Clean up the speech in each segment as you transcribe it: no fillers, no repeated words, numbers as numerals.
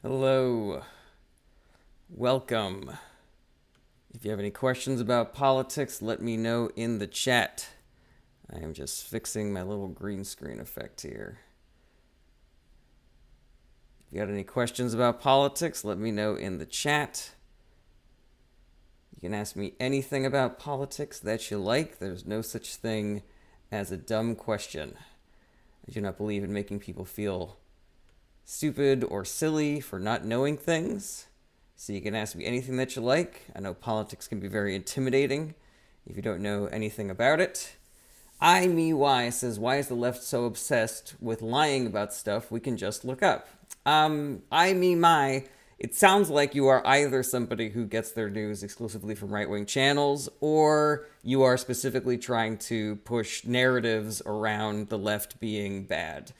Hello, welcome. If you have any questions about politics, let me know in the chat. I am just fixing my little green screen effect here. If you got any questions about politics, let me know in the chat. You can ask me anything about politics that you like. There's no such thing as a dumb question. I do not believe in making people feel stupid or silly for not knowing things. So you can ask me anything that you like. I know politics can be very intimidating if you don't know anything about it. Why says, why is the left so obsessed with lying about stuff we can just look up? My, it sounds like you are either somebody who gets their news exclusively from right-wing channels, or you are specifically trying to push narratives around the left being bad.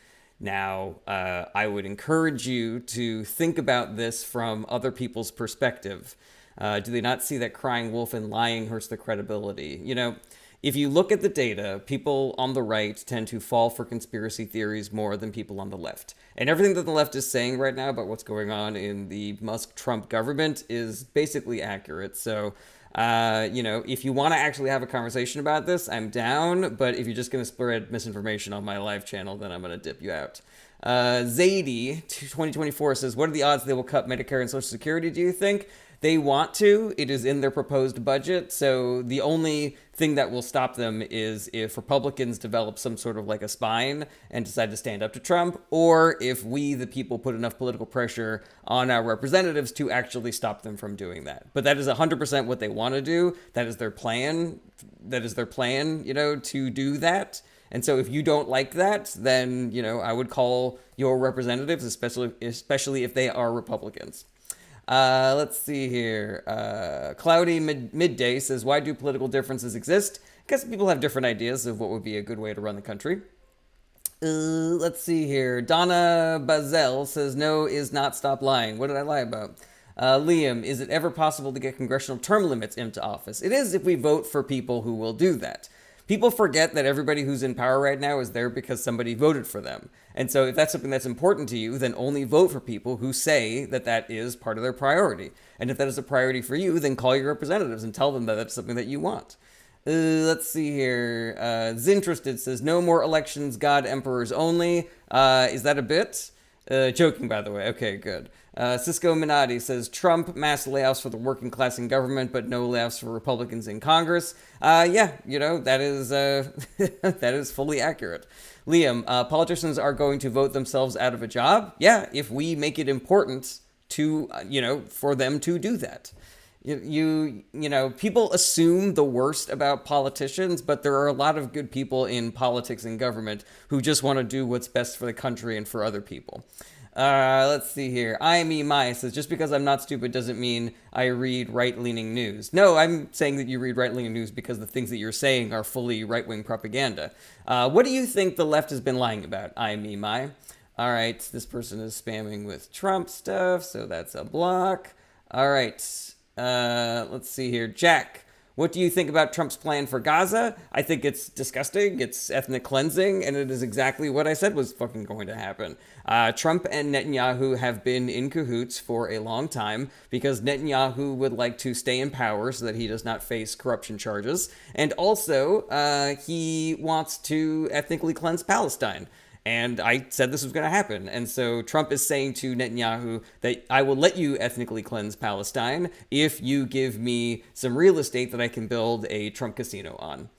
Now, I would encourage you to think about this from other people's perspective. Do they not see that crying wolf and lying hurts their credibility? You know, if you look at the data, people on the right tend to fall for conspiracy theories more than people on the left. And everything that the left is saying right now about what's going on in the Musk-Trump government is basically accurate. So, if you want to actually have a conversation about this, I'm down. But if you're just going to spread misinformation on my live channel, then I'm going to dip you out. Zadie 2024 says, what are the odds they will cut Medicare and Social Security, do you think? They want to. It is in their proposed budget. So the only thing that will stop them is if Republicans develop some sort of like a spine and decide to stand up to Trump, or if we, the people, put enough political pressure on our representatives to actually stop them from doing that. But that is 100% what they want to do. That is their plan. To do that. And so if you don't like that, then, I would call your representatives, especially if they are Republicans. Let's see here. Cloudy Midday says, why do political differences exist? Because people have different ideas of what would be a good way to run the country. Let's see here. Donna Bazel says, no is not stop lying. What did I lie about? Liam, is it ever possible to get congressional term limits into office? It is if we vote for people who will do that. People forget that everybody who's in power right now is there because somebody voted for them. And so if that's something that's important to you, then only vote for people who say that that is part of their priority. And if that is a priority for you, then call your representatives and tell them that that's something that you want. Let's see here. Zinterested says, no more elections, God, emperors only. Is that a bit? Joking, by the way. Okay, good. Cisco Minati says, Trump mass layoffs for the working class in government, but no layoffs for Republicans in Congress. That is that is fully accurate. Liam, politicians are going to vote themselves out of a job. Yeah, if we make it important to, for them to do that. People assume the worst about politicians, but there are a lot of good people in politics and government who just want to do what's best for the country and for other people. Let's see here. Maya says, just because I'm not stupid doesn't mean I read right-leaning news. No, I'm saying that you read right-leaning news because the things that you're saying are fully right-wing propaganda. What do you think the left has been lying about? Maya. All right, this person is spamming with Trump stuff, so that's a block. All right. Let's see here. Jack, what do you think about Trump's plan for Gaza? I think it's disgusting. It's ethnic cleansing, and it is exactly what I said was fucking going to happen. Trump and Netanyahu have been in cahoots for a long time because Netanyahu would like to stay in power so that he does not face corruption charges. And also, he wants to ethnically cleanse Palestine. And I said this was going to happen. And so Trump is saying to Netanyahu that I will let you ethnically cleanse Palestine if you give me some real estate that I can build a Trump casino on.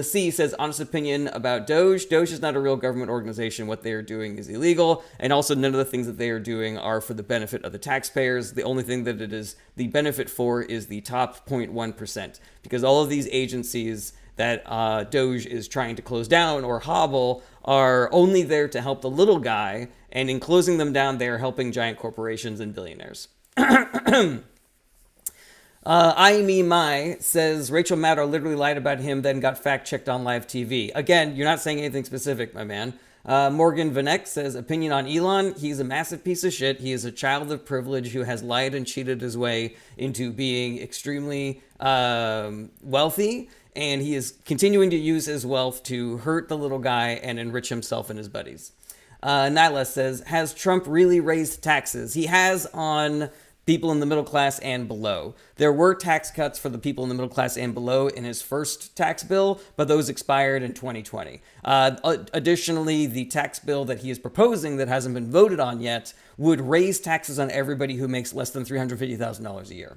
C says, honest opinion about Doge. Doge is not a real government organization. What they are doing is illegal. And also none of the things that they are doing are for the benefit of the taxpayers. The only thing that it is the benefit for is the top 0.1%. Because all of these agencies that Doge is trying to close down or hobble are only there to help the little guy, and in closing them down, they are helping giant corporations and billionaires. My says, Rachel Maddow literally lied about him, then got fact-checked on live TV. Again, you're not saying anything specific, my man. Morgan Vanek says, opinion on Elon, he's a massive piece of shit. He is a child of privilege who has lied and cheated his way into being extremely wealthy, and he is continuing to use his wealth to hurt the little guy and enrich himself and his buddies. Nyla says, has Trump really raised taxes? He has on people in the middle class and below. There were tax cuts for the people in the middle class and below in his first tax bill, but those expired in 2020. Additionally, the tax bill that he is proposing that hasn't been voted on yet would raise taxes on everybody who makes less than $350,000 a year.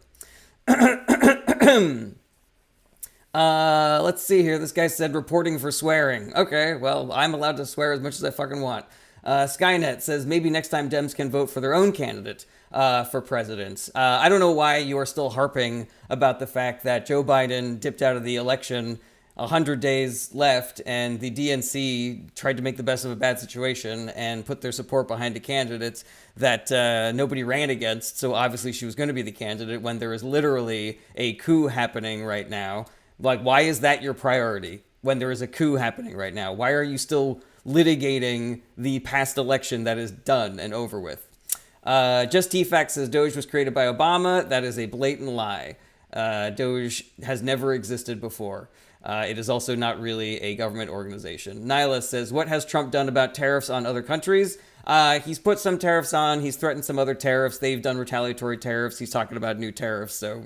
Let's see here. This guy said reporting for swearing. Okay, well, I'm allowed to swear as much as I fucking want. Skynet says maybe next time Dems can vote for their own candidate for president. I don't know why you are still harping about the fact that Joe Biden dipped out of the election 100 days left, and the DNC tried to make the best of a bad situation and put their support behind a candidate that nobody ran against. So obviously she was going to be the candidate when there is literally a coup happening right now. Like, why is that your priority when there is a coup happening right now? Why are you still litigating the past election that is done and over with? Just T-Fact says Doge was created by Obama. That is a blatant lie. Doge has never existed before. It is also not really a government organization. Nyla says, what has Trump done about tariffs on other countries? He's put some tariffs on. He's threatened some other tariffs. They've done retaliatory tariffs. He's talking about new tariffs. So,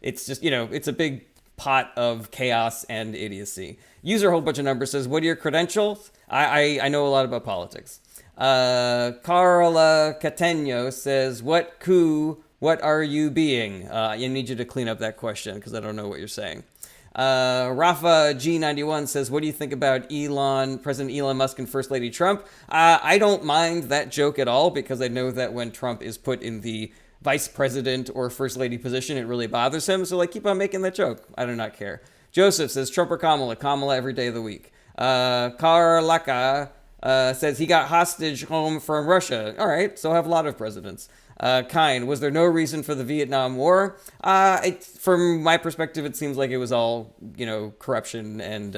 it's just, it's a big pot of chaos and idiocy. User a whole bunch of numbers says, what are your credentials? I know a lot about politics. Carla Cateno says, what coup, what are you being? I need you to clean up that question because I don't know what you're saying. Rafa G91 says, what do you think about President Elon Musk and First Lady Trump? I don't mind that joke at all because I know that when Trump is put in the vice president or first lady position, it really bothers him. So keep on making that joke. I do not care. Joseph says Trump or Kamala. Kamala every day of the week. Karlaka says he got hostage home from Russia. All right, so have a lot of presidents. Kind, was there no reason for the Vietnam War? From my perspective, it seems like it was all, corruption and,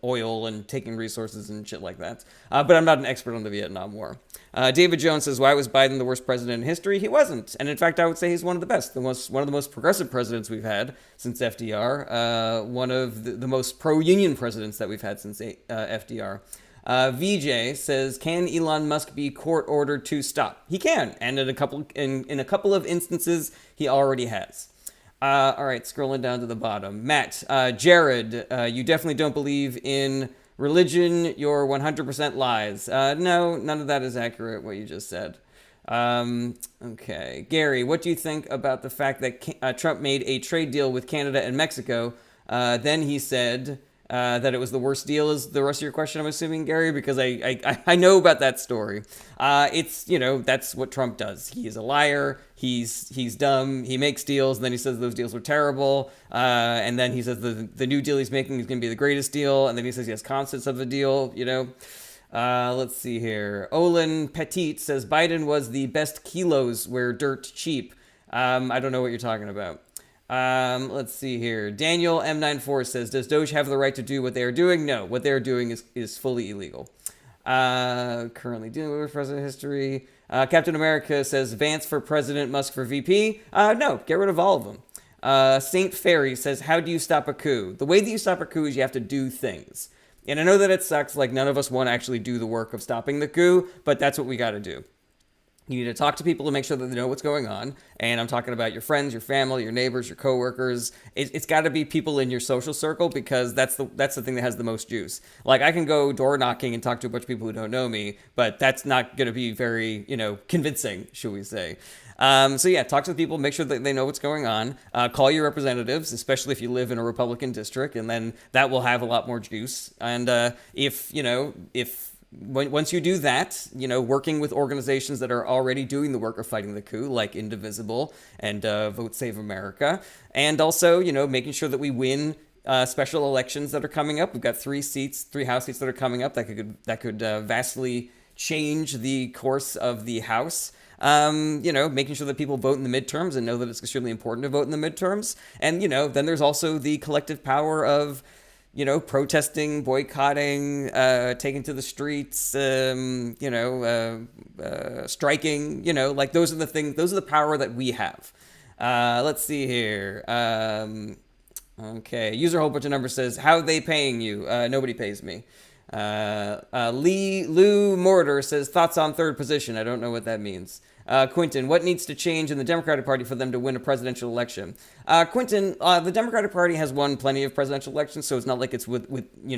oil and taking resources and shit like that. But I'm not an expert on the Vietnam War. David Jones says, why was Biden the worst president in history? He wasn't. And in fact, I would say he's one of the best, one of the most progressive presidents we've had since FDR, one of the most pro-union presidents that we've had since FDR. VJ says, can Elon Musk be court ordered to stop? He can, and in a couple of instances, he already has. All right, scrolling down to the bottom. Matt, Jared, you definitely don't believe in religion. You're 100% lies. No, none of that is accurate, what you just said. Okay. Gary, what do you think about the fact that Trump made a trade deal with Canada and Mexico? Then he said that it was the worst deal is the rest of your question, I'm assuming, Gary, because I know about that story. It's, that's what Trump does. He is a liar. He's dumb. He makes deals, and then he says those deals were terrible. And then he says the new deal he's making is going to be the greatest deal. And then he says he has constants of the deal, Let's see here. Olin Petit says Biden was the best kilos where dirt cheap. I don't know what you're talking about. Let's see here. Daniel M94 says, does Doge have the right to do what they are doing? No, what they are doing is fully illegal. Currently dealing with president history. Captain America says, Vance for president, Musk for VP. No, get rid of all of them. Saint Fairy says, how do you stop a coup? The way that you stop a coup is you have to do things. And I know that it sucks, none of us want to actually do the work of stopping the coup, but that's what we got to do. You need to talk to people to make sure that they know what's going on. And I'm talking about your friends, your family, your neighbors, your coworkers. It's got to be people in your social circle because that's the thing that has the most juice. I can go door knocking and talk to a bunch of people who don't know me, but that's not going to be very, convincing, should we say. So yeah, talk to the people, make sure that they know what's going on. Call your representatives, especially if you live in a Republican district, and then that will have a lot more juice. And once you do that, working with organizations that are already doing the work of fighting the coup, like Indivisible and Vote Save America, and also, making sure that we win special elections that are coming up. We've got 3 House seats that are coming up that could vastly change the course of the House. Making sure that people vote in the midterms and know that it's extremely important to vote in the midterms. And, then there's also the collective power of protesting, boycotting, taking to the streets, striking, those are the things, those are the power that we have. Let's see here. Okay. User a whole bunch of numbers says, how are they paying you? Nobody pays me. Lou Mortar says, thoughts on third position. I don't know what that means. Quentin, what needs to change in the Democratic Party for them to win a presidential election? Quentin, the Democratic Party has won plenty of presidential elections, so it's not like it's with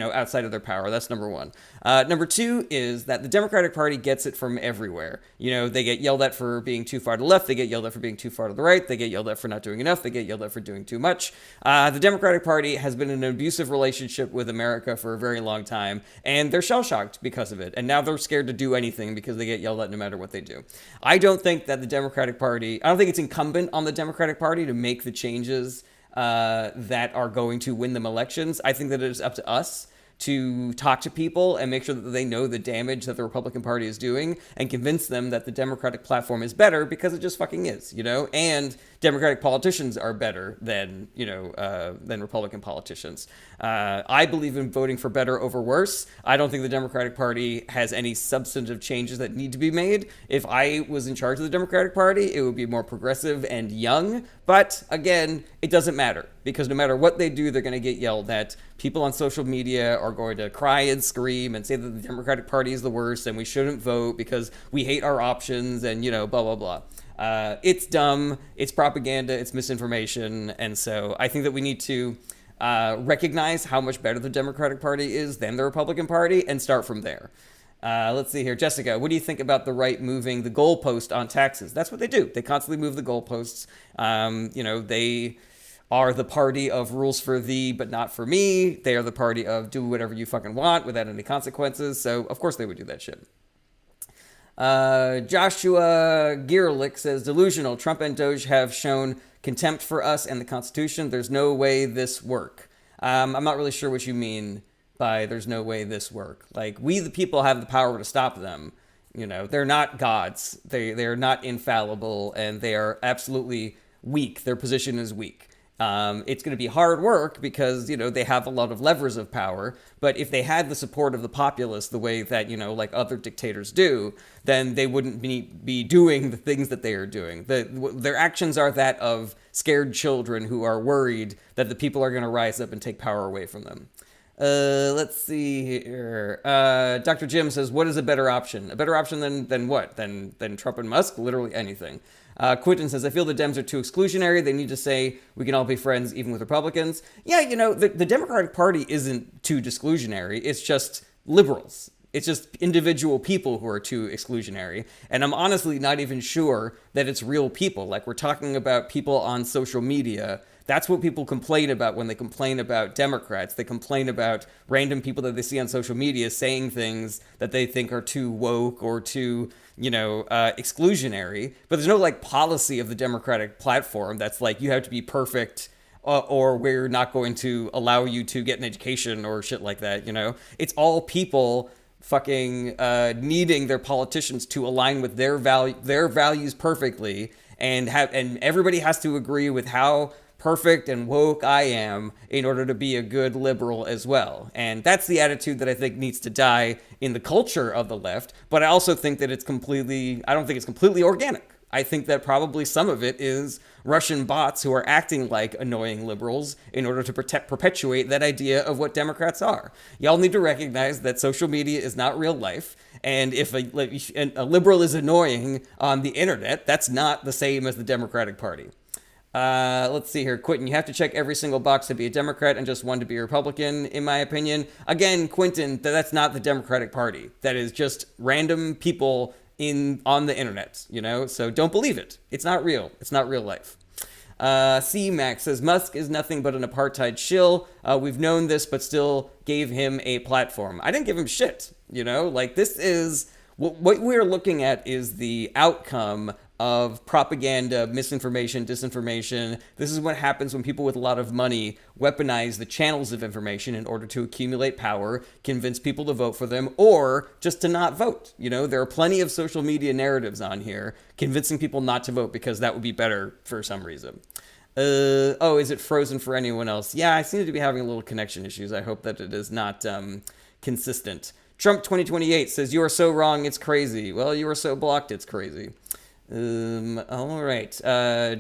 outside of their power. That's number one. Number two is that the Democratic Party gets it from everywhere. They get yelled at for being too far to the left. They get yelled at for being too far to the right. They get yelled at for not doing enough. They get yelled at for doing too much. The Democratic Party has been in an abusive relationship with America for a very long time, and they're shell-shocked because of it. And now they're scared to do anything because they get yelled at no matter what they do. I don't think that the Democratic Party, I don't think it's incumbent on the Democratic Party to make the changes that are going to win them elections. I think that it is up to us to talk to people and make sure that they know the damage that the Republican Party is doing and convince them that the Democratic platform is better, because it just fucking is, and Democratic politicians are better than Republican politicians. I believe in voting for better over worse. I don't think the Democratic Party has any substantive changes that need to be made. If I was in charge of the Democratic Party, it would be more progressive and young. But again, it doesn't matter, because no matter what they do, they're going to get yelled at. People on social media are going to cry and scream and say that the Democratic Party is the worst and we shouldn't vote because we hate our options and, blah, blah, blah. It's dumb, it's propaganda, it's misinformation, and so I think that we need to recognize how much better the Democratic Party is than the Republican Party and start from there. Let's see here. Jessica, what do you think about the right moving the goalpost on taxes? That's what they do. They constantly move the goalposts. They are the party of rules for thee, but not for me. They are the party of do whatever you fucking want without any consequences. So, of course, they would do that shit. Joshua Gierlich says, delusional. Trump and Doge have shown contempt for us and the Constitution. There's no way this work. I'm not really sure what you mean by there's no way this work. Like, we the people have the power to stop them. They're not gods. They're not infallible, and they are absolutely weak. Their position is weak. It's going to be hard work because, they have a lot of levers of power. But if they had the support of the populace the way that, like other dictators do, then they wouldn't be doing the things that they are doing. Their actions are that of scared children who are worried that the people are going to rise up and take power away from them. Let's see here. Dr. Jim says, what is a better option? A better option than what? Than Trump and Musk? Literally anything. Quentin says, I feel the Dems are too exclusionary. They need to say we can all be friends even with Republicans. Yeah, the Democratic Party isn't too exclusionary. It's just liberals. It's just individual people who are too exclusionary. And I'm honestly not even sure that it's real people. Like, we're talking about people on social media. That's what people complain about when they complain about Democrats. They complain about random people that they see on social media saying things that they think are too woke or too, exclusionary. But there's no, policy of the Democratic platform that's like, you have to be perfect or we're not going to allow you to get an education or shit like that, It's all people fucking needing their politicians to align with their values perfectly, and everybody has to agree with how perfect and woke I am in order to be a good liberal as well. And that's the attitude that I think needs to die in the culture of the left. But I also think that I don't think it's completely organic. I think that probably some of it is Russian bots who are acting like annoying liberals in order to perpetuate that idea of what Democrats are. Y'all need to recognize that social media is not real life. And if a liberal is annoying on the internet, that's not the same as the Democratic Party. Let's see here. Quentin, you have to check every single box to be a Democrat and just one to be a Republican, in my opinion. Again, Quentin, that's not the Democratic Party. That is just random people on the internet, so don't believe it. It's not real. It's not real life. C-Max says, Musk is nothing but an apartheid shill. We've known this, but still gave him a platform. I didn't give him shit, this is, what we're looking at is the outcome of propaganda, misinformation, disinformation. This is what happens when people with a lot of money weaponize the channels of information in order to accumulate power, convince people to vote for them, or just to not vote. There are plenty of social media narratives on here convincing people not to vote because that would be better for some reason. Is it frozen for anyone else? Yeah, I seem to be having a little connection issues. I hope that it is not consistent. Trump 2028 says, you are so wrong, it's crazy. Well, you are so blocked, it's crazy. All right.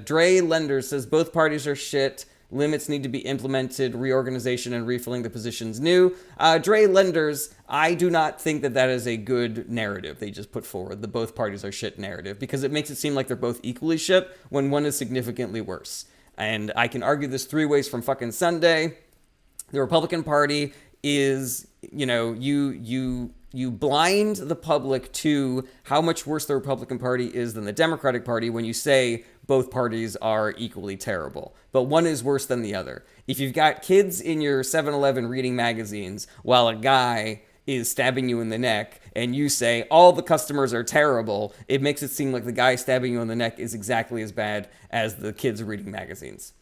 Dre Lender says both parties are shit. Limits need to be implemented, reorganization and refilling the positions new. Dre lenders, I do not think that that is a good narrative they just put forward. The both parties are shit narrative, because it makes it seem like they're both equally shit when one is significantly worse. And I can argue this three ways from fucking Sunday. The Republican Party is, you blind the public to how much worse the Republican Party is than the Democratic Party when you say both parties are equally terrible. But one is worse than the other. If you've got kids in your 7-Eleven reading magazines while a guy is stabbing you in the neck and you say all the customers are terrible, it makes it seem like the guy stabbing you in the neck is exactly as bad as the kids reading magazines.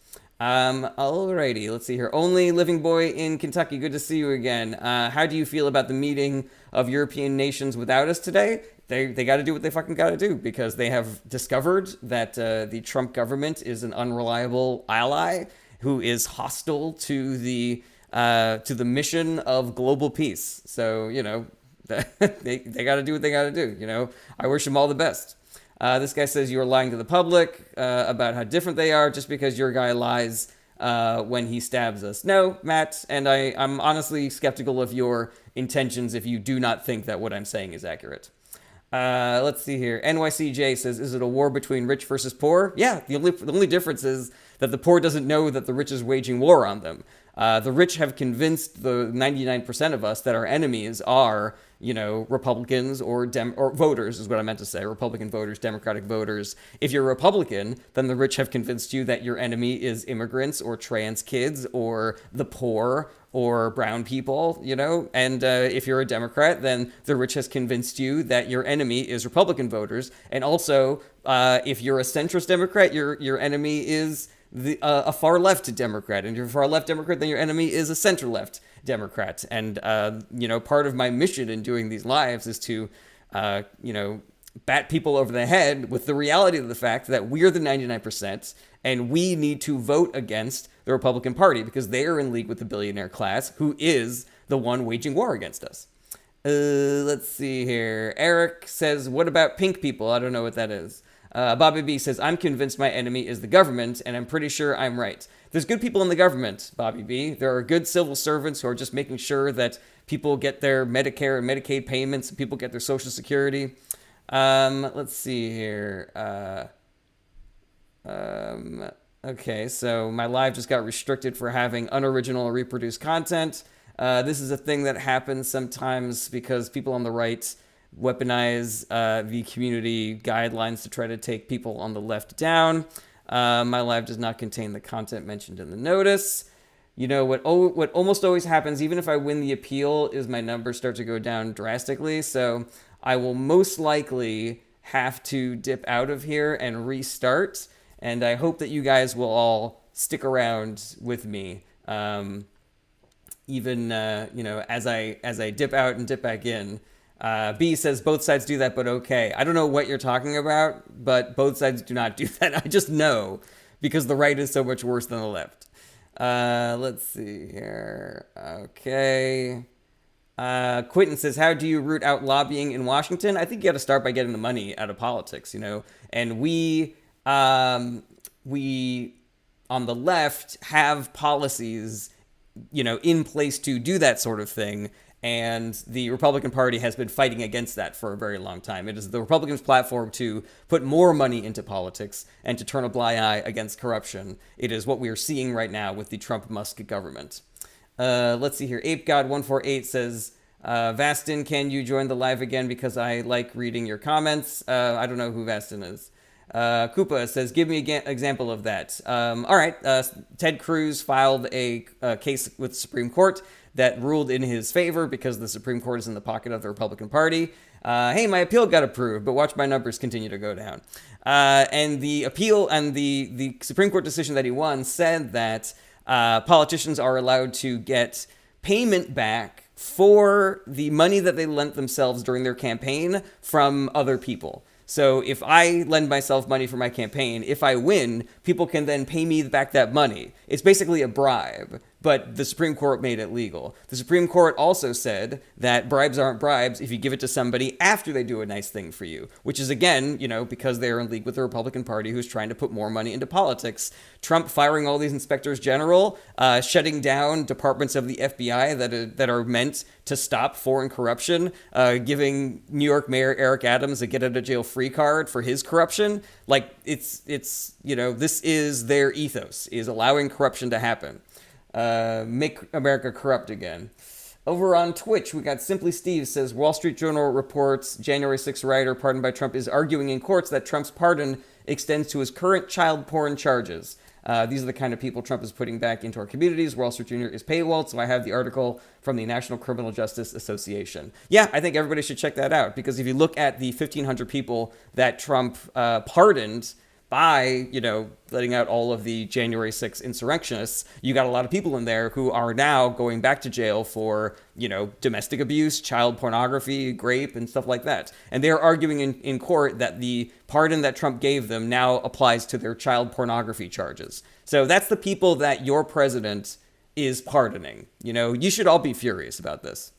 Alrighty, let's see here. Only Living Boy in Kentucky, good to see you again. How do you feel about the meeting of European nations without us today? They got to do what they fucking got to do, because they have discovered that the Trump government is an unreliable ally who is hostile to the mission of global peace. So, they got to do what they got to do. I wish them all the best. This guy says you are lying to the public about how different they are just because your guy lies when he stabs us. No, Matt, and I'm honestly skeptical of your intentions if you do not think that what I'm saying is accurate. Let's see here. NYCJ says, is it a war between rich versus poor? Yeah, the only difference is that the poor doesn't know that the rich is waging war on them. The rich have convinced the 99% of us that our enemies are, Republicans or voters is what I meant to say. Republican voters, Democratic voters. If you're a Republican, then the rich have convinced you that your enemy is immigrants or trans kids or the poor or brown people, And if you're a Democrat, then the rich has convinced you that your enemy is Republican voters. And also, if you're a centrist Democrat, your enemy is a far left Democrat, and if you're a far left Democrat, then your enemy is a center left Democrat. And part of my mission in doing these lives is to bat people over the head with the reality of the fact that we're the 99% and we need to vote against the Republican Party because they are in league with the billionaire class, who is the one waging war against us. Let's see here. Eric says, what about pink people? I don't know what that is. Bobby B says, I'm convinced my enemy is the government, and I'm pretty sure I'm right. There's good people in the government, Bobby B. There are good civil servants who are just making sure that people get their Medicare and Medicaid payments, and people get their Social Security. Let's see here. Okay, so my live just got restricted for having unoriginal or reproduced content. This is a thing that happens sometimes because people on the right weaponize the community guidelines to try to take people on the left down. My live does not contain the content mentioned in the notice. What almost always happens, even if I win the appeal, is my numbers start to go down drastically. So I will most likely have to dip out of here and restart. And I hope that you guys will all stick around with me. Even as I dip out and dip back in. B says both sides do that, but okay. I don't know what you're talking about, but both sides do not do that. I just know because the right is so much worse than the left. Let's see here. Okay. Quentin says, how do you root out lobbying in Washington? I think you got to start by getting the money out of politics, and we on the left have policies, in place to do that sort of thing. And the Republican Party has been fighting against that for a very long time. It is the Republicans' platform to put more money into politics and to turn a blind eye against corruption. It is what we are seeing right now with the Trump-Musk government. Let's see here. ApeGod148 says, Vastin, can you join the live again because I like reading your comments? I don't know who Vastin is. Koopa says, give me an example of that. All right. Ted Cruz filed a case with the Supreme Court that ruled in his favor because the Supreme Court is in the pocket of the Republican Party. Hey, my appeal got approved, but watch my numbers continue to go down. And the appeal and the Supreme Court decision that he won said that politicians are allowed to get payment back for the money that they lent themselves during their campaign from other people. So if I lend myself money for my campaign, if I win, people can then pay me back that money. It's basically a bribe. but the Supreme Court made it legal. The Supreme Court also said that bribes aren't bribes if you give it to somebody after they do a nice thing for you, which is, again, because they're in league with the Republican Party, who's trying to put more money into politics. Trump firing all these inspectors general, shutting down departments of the FBI that are meant to stop foreign corruption, giving New York Mayor Eric Adams a get out of jail free card for his corruption. Like, it's this is their ethos, is allowing corruption to happen. Make America corrupt again. Over on Twitch, we got Simply Steve says, Wall Street Journal reports January 6th rioter pardoned by Trump is arguing in courts that Trump's pardon extends to his current child porn charges. These are the kind of people Trump is putting back into our communities. Wall Street Jr. is paywalled, so I have the article from the National Criminal Justice Association. Yeah, I think everybody should check that out, because if you look at the 1,500 people that Trump pardoned by, letting out all of the January 6th insurrectionists, you got a lot of people in there who are now going back to jail for, domestic abuse, child pornography, rape, and stuff like that. And they're arguing in court that the pardon that Trump gave them now applies to their child pornography charges. So that's the people that your president is pardoning. You should all be furious about this.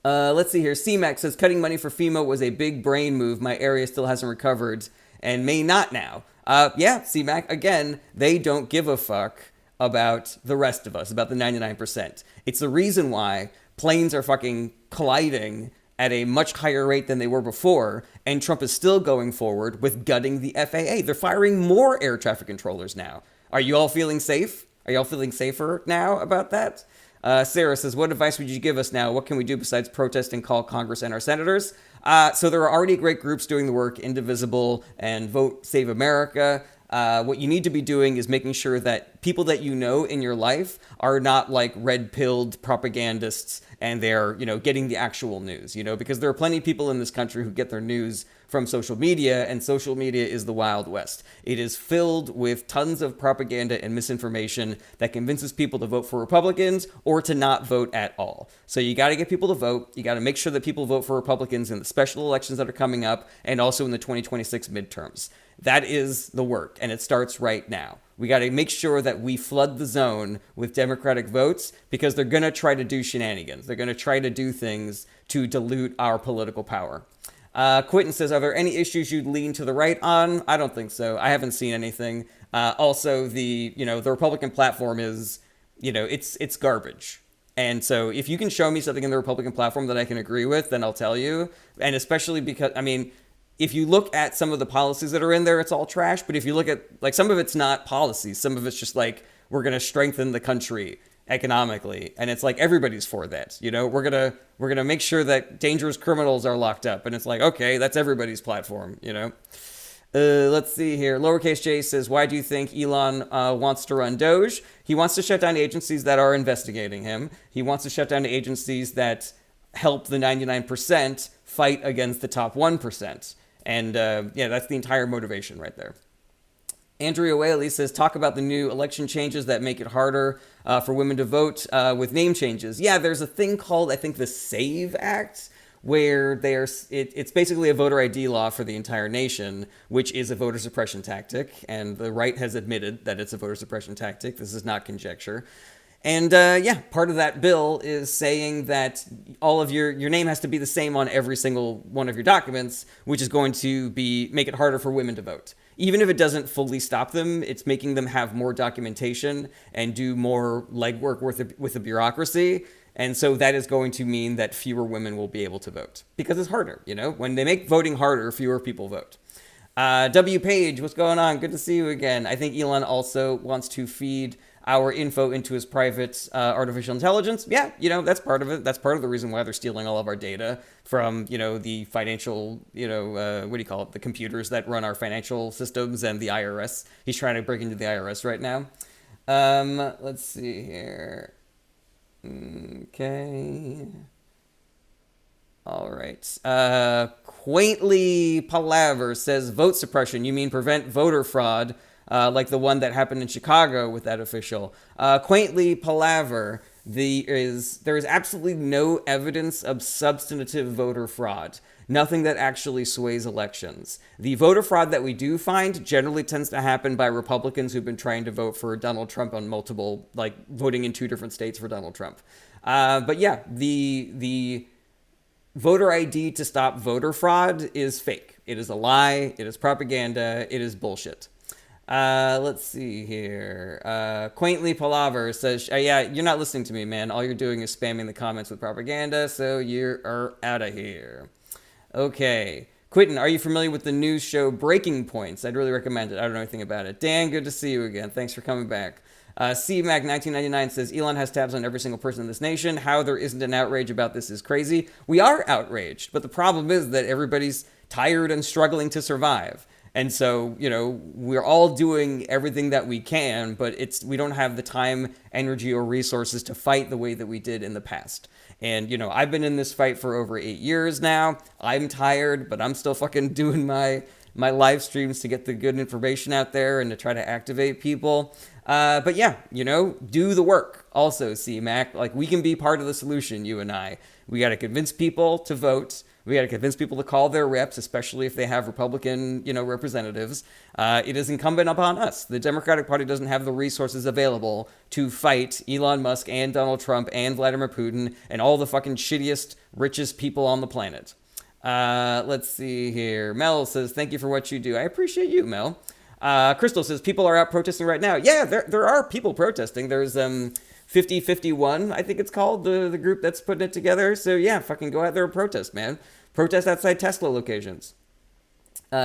Let's see here. CMAX says, cutting money for FEMA was a big brain move. My area still hasn't recovered and may not now. Yeah, CMAC, again, they don't give a fuck about the rest of us, about the 99%. It's the reason why planes are fucking colliding at a much higher rate than they were before, and Trump is still going forward with gutting the FAA. They're firing more air traffic controllers now. Are you all feeling safe? Are y'all feeling safer now about that? Sarah says, what advice would you give us now? What can we do besides protest and call Congress and our senators? So there are already great groups doing the work, Indivisible and Vote Save America. What you need to be doing is making sure that people that you know in your life are not like red-pilled propagandists and they're, getting the actual news, because there are plenty of people in this country who get their news from social media, and social media is the Wild West. It is filled with tons of propaganda and misinformation that convinces people to vote for Republicans or to not vote at all. So you got to get people to vote. You got to make sure that people vote for Republicans in the special elections that are coming up and also in the 2026 midterms. That is the work, and it starts right now. We got to make sure that we flood the zone with Democratic votes, because they're going to try to do shenanigans. They're going to try to do things to dilute our political power. Quentin says, are there any issues you'd lean to the right on? I don't think so. I haven't seen anything. Also, the Republican platform is, it's garbage. And so if you can show me something in the Republican platform that I can agree with, then I'll tell you. And especially because, if you look at some of the policies that are in there, it's all trash. But if you look at, some of it's not policies. Some of it's just we're going to strengthen the country economically. And it's everybody's for that. We're going to make sure that dangerous criminals are locked up. And it's okay, that's everybody's platform, Let's see here. Lowercase J says, why do you think Elon wants to run Doge? He wants to shut down agencies that are investigating him. He wants to shut down agencies that help the 99% fight against the top 1%. And that's the entire motivation right there. Andrea Whaley says, talk about the new election changes that make it harder for women to vote with name changes. Yeah, there's a thing called, I think, the SAVE Act, where it's basically a voter ID law for the entire nation, which is a voter suppression tactic. And the right has admitted that it's a voter suppression tactic. This is not conjecture. And part of that bill is saying that all of your name has to be the same on every single one of your documents, which is going to make it harder for women to vote. Even if it doesn't fully stop them, it's making them have more documentation and do more legwork with the bureaucracy. And so that is going to mean that fewer women will be able to vote, because it's harder. When they make voting harder, fewer people vote. W. Page, what's going on? Good to see you again. I think Elon also wants to feed our info into his private artificial intelligence. Yeah, that's part of it. That's part of the reason why they're stealing all of our data from, the financial, the computers that run our financial systems and the IRS. He's trying to break into the IRS right now. Let's see here. Okay. All right. Quaintly Palaver says, vote suppression. You mean prevent voter fraud? Like the one that happened in Chicago with that official. Quaintly Palaver, There is absolutely no evidence of substantive voter fraud. Nothing that actually sways elections. The voter fraud that we do find generally tends to happen by Republicans who've been trying to vote for Donald Trump on multiple, like voting in 2 different states for Donald Trump. But yeah, the voter ID to stop voter fraud is fake. It is a lie. It is propaganda. It is bullshit. Let's see here. Quaintly Palaver says, yeah, you're not listening to me, man. All you're doing is spamming the comments with propaganda, so you are out of here. Okay. Quentin, are you familiar with the news show Breaking Points? I'd really recommend it. I don't know anything about it. Dan, good to see you again. Thanks for coming back. CMAC1999 says, Elon has tabs on every single person in this nation. How there isn't an outrage about this is crazy. We are outraged, but the problem is that everybody's tired and struggling to survive. And so, we're all doing everything that we can, but we don't have the time, energy, or resources to fight the way that we did in the past. And, I've been in this fight for over 8 years now. I'm tired, but I'm still fucking doing my live streams to get the good information out there and to try to activate people. But yeah, do the work. Also, CMAC, like, we can be part of the solution, you and I. We got to convince people to vote. We got to convince people to call their reps, especially if they have Republican, representatives. It is incumbent upon us. The Democratic Party doesn't have the resources available to fight Elon Musk and Donald Trump and Vladimir Putin and all the fucking shittiest, richest people on the planet. Let's see here. Mel says, thank you for what you do. I appreciate you, Mel. Crystal says, people are out protesting right now. Yeah, there are people protesting. There's 5051, I think it's called, the group that's putting it together. So yeah, fucking go out there and protest, man. Protest outside Tesla locations.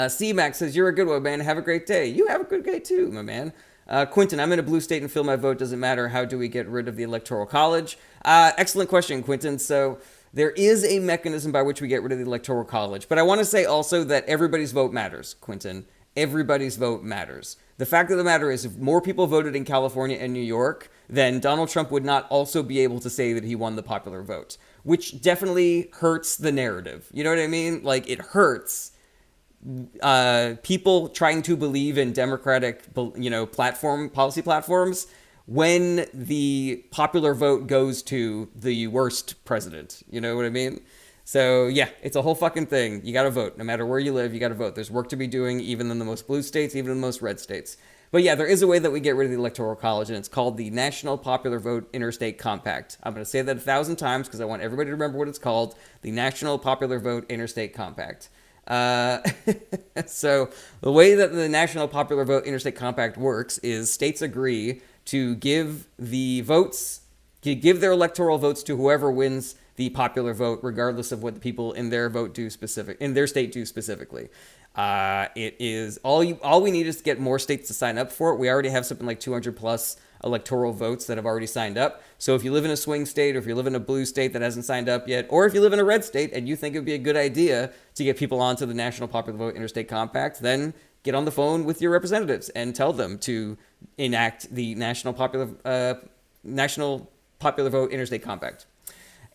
C-Max says, you're a good one, man. Have a great day. You have a good day too, my man. Quentin, I'm in a blue state and feel my vote doesn't matter. How do we get rid of the Electoral College? Excellent question, Quentin. So there is a mechanism by which we get rid of the Electoral College. But I want to say also that everybody's vote matters, Quentin. Everybody's vote matters. The fact of the matter is, if more people voted in California and New York, then Donald Trump would not also be able to say that he won the popular vote, which definitely hurts the narrative. You know what I mean? Like, it hurts people trying to believe in democratic, policy platforms when the popular vote goes to the worst president. You know what I mean? So, yeah, it's a whole fucking thing. You got to vote. No matter where you live, you got to vote. There's work to be doing, even in the most blue states, even in the most red states. But yeah, there is a way that we get rid of the Electoral College, and it's called the National Popular Vote Interstate Compact. I'm going to say that 1,000 times because I want everybody to remember what it's called. The National Popular Vote Interstate Compact. So the way that the National Popular Vote Interstate Compact works is states agree to give their electoral votes to whoever wins the popular vote, regardless of what the people in their state do specifically. It is all we need is to get more states to sign up for it. We already have something like 200 plus electoral votes that have already signed up. So if you live in a swing state, or if you live in a blue state that hasn't signed up yet, or if you live in a red state and you think it would be a good idea to get people onto the National Popular Vote Interstate Compact, then get on the phone with your representatives and tell them to enact the National Popular Vote Interstate Compact.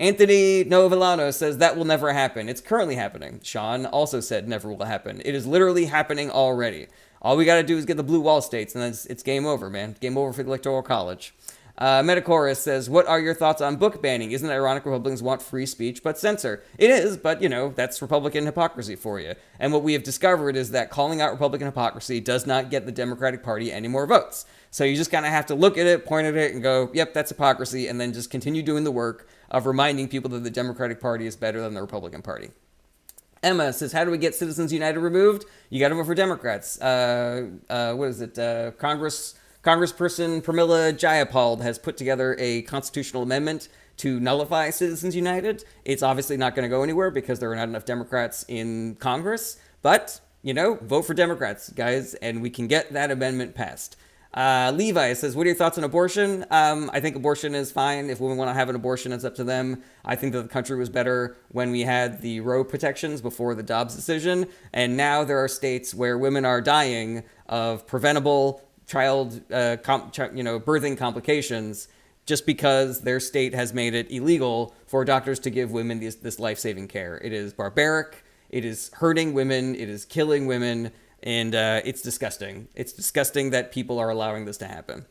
Anthony Novellano says that will never happen. It's currently happening. Sean also said never will happen. It is literally happening already. All we got to do is get the blue wall states, and then it's game over, man. Game over for the Electoral College. Metacorus says, what are your thoughts on book banning? Isn't it ironic Republicans want free speech but censor? It is, but, that's Republican hypocrisy for you. And what we have discovered is that calling out Republican hypocrisy does not get the Democratic Party any more votes. So you just kind of have to look at it, point at it, and go, yep, that's hypocrisy, and then just continue doing the work of reminding people that the Democratic Party is better than the Republican Party. Emma says, how do we get Citizens United removed? You got to vote for Democrats. Congressperson Pramila Jayapal has put together a constitutional amendment to nullify Citizens United. It's obviously not going to go anywhere because there are not enough Democrats in Congress. But, vote for Democrats, guys, and we can get that amendment passed. Levi says, what are your thoughts on abortion? I think abortion is fine. If women want to have an abortion, it's up to them. I think that the country was better when we had the Roe protections before the Dobbs decision. And now there are states where women are dying of preventable birthing complications just because their state has made it illegal for doctors to give women this life-saving care. It is barbaric. It is hurting women. It is killing women. And it's disgusting. It's disgusting that people are allowing this to happen.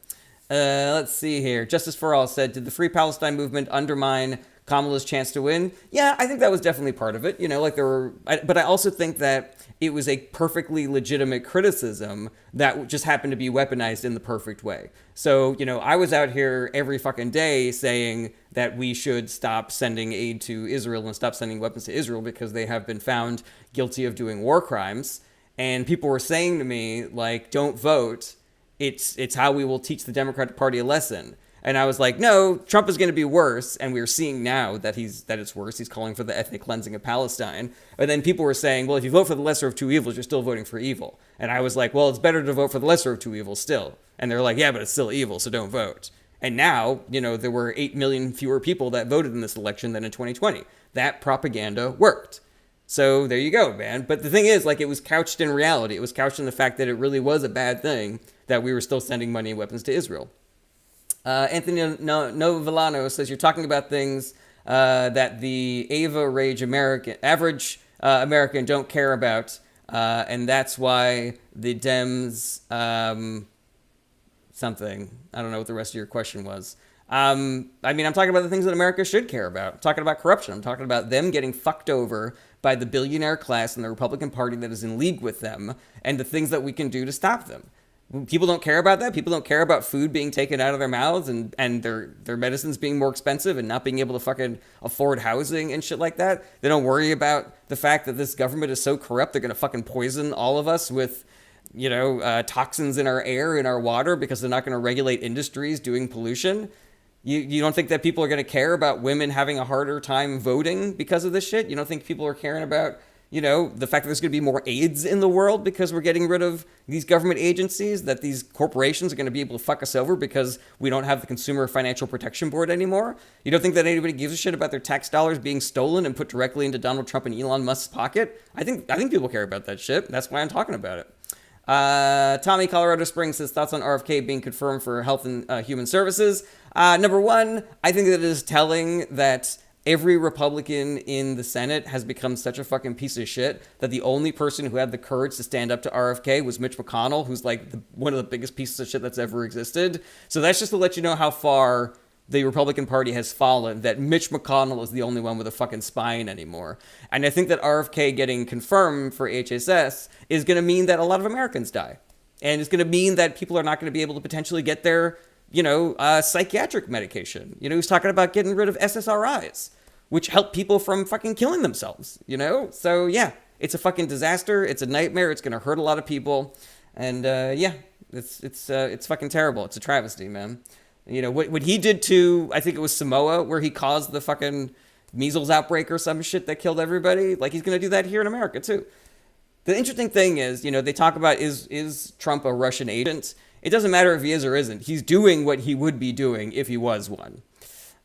Let's see here. Justice for All said, did the Free Palestine movement undermine Kamala's chance to win? Yeah, I think that was definitely part of it. Like there were, but I also think that it was a perfectly legitimate criticism that just happened to be weaponized in the perfect way. So, I was out here every fucking day saying that we should stop sending aid to Israel and stop sending weapons to Israel because they have been found guilty of doing war crimes. And people were saying to me, like, don't vote. It's how we will teach the Democratic Party a lesson. And I was like, no, Trump is going to be worse. And we're seeing now that it's worse. He's calling for the ethnic cleansing of Palestine. And then people were saying, well, if you vote for the lesser of two evils, you're still voting for evil. And I was like, well, it's better to vote for the lesser of two evils still. And they're like, yeah, but it's still evil, so don't vote. And now, there were 8 million fewer people that voted in this election than in 2020. That propaganda worked. So there you go, man. But the thing is, like, it was couched in reality. It was couched in the fact that it really was a bad thing that we were still sending money and weapons to Israel. Anthony Novellano says, you're talking about things that the Ava Rage average American don't care about. And that's why the Dems, something. I don't know what the rest of your question was. I'm talking about the things that America should care about. I'm talking about corruption. I'm talking about them getting fucked over by the billionaire class and the Republican Party that is in league with them, and the things that we can do to stop them. People don't care about that. People don't care about food being taken out of their mouths and their medicines being more expensive and not being able to fucking afford housing and shit like that. They don't worry about the fact that this government is so corrupt they're going to fucking poison all of us with toxins in our air, in our water, because they're not going to regulate industries doing pollution. You don't think that people are going to care about women having a harder time voting because of this shit? You don't think people are caring about, the fact that there's going to be more AIDS in the world because we're getting rid of these government agencies, that these corporations are going to be able to fuck us over because we don't have the Consumer Financial Protection Board anymore? You don't think that anybody gives a shit about their tax dollars being stolen and put directly into Donald Trump and Elon Musk's pocket? I think people care about that shit. That's why I'm talking about it. Tommy, Colorado Springs says, thoughts on RFK being confirmed for Health and Human Services. Number one, I think that it is telling that every Republican in the Senate has become such a fucking piece of shit that the only person who had the courage to stand up to RFK was Mitch McConnell, who's like one of the biggest pieces of shit that's ever existed. So that's just to let you know how far the Republican Party has fallen, that Mitch McConnell is the only one with a fucking spine anymore. And I think that RFK getting confirmed for HSS is going to mean that a lot of Americans die. And it's going to mean that people are not going to be able to potentially get their, psychiatric medication. He's talking about getting rid of SSRIs, which help people from fucking killing themselves, So, yeah, it's a fucking disaster. It's a nightmare. It's going to hurt a lot of people. And, it's fucking terrible. It's a travesty, man. What he did to, I think it was Samoa, where he caused the fucking measles outbreak or some shit that killed everybody. Like, he's going to do that here in America, too. The interesting thing is, they talk about, is Trump a Russian agent? It doesn't matter if he is or isn't. He's doing what he would be doing if he was one.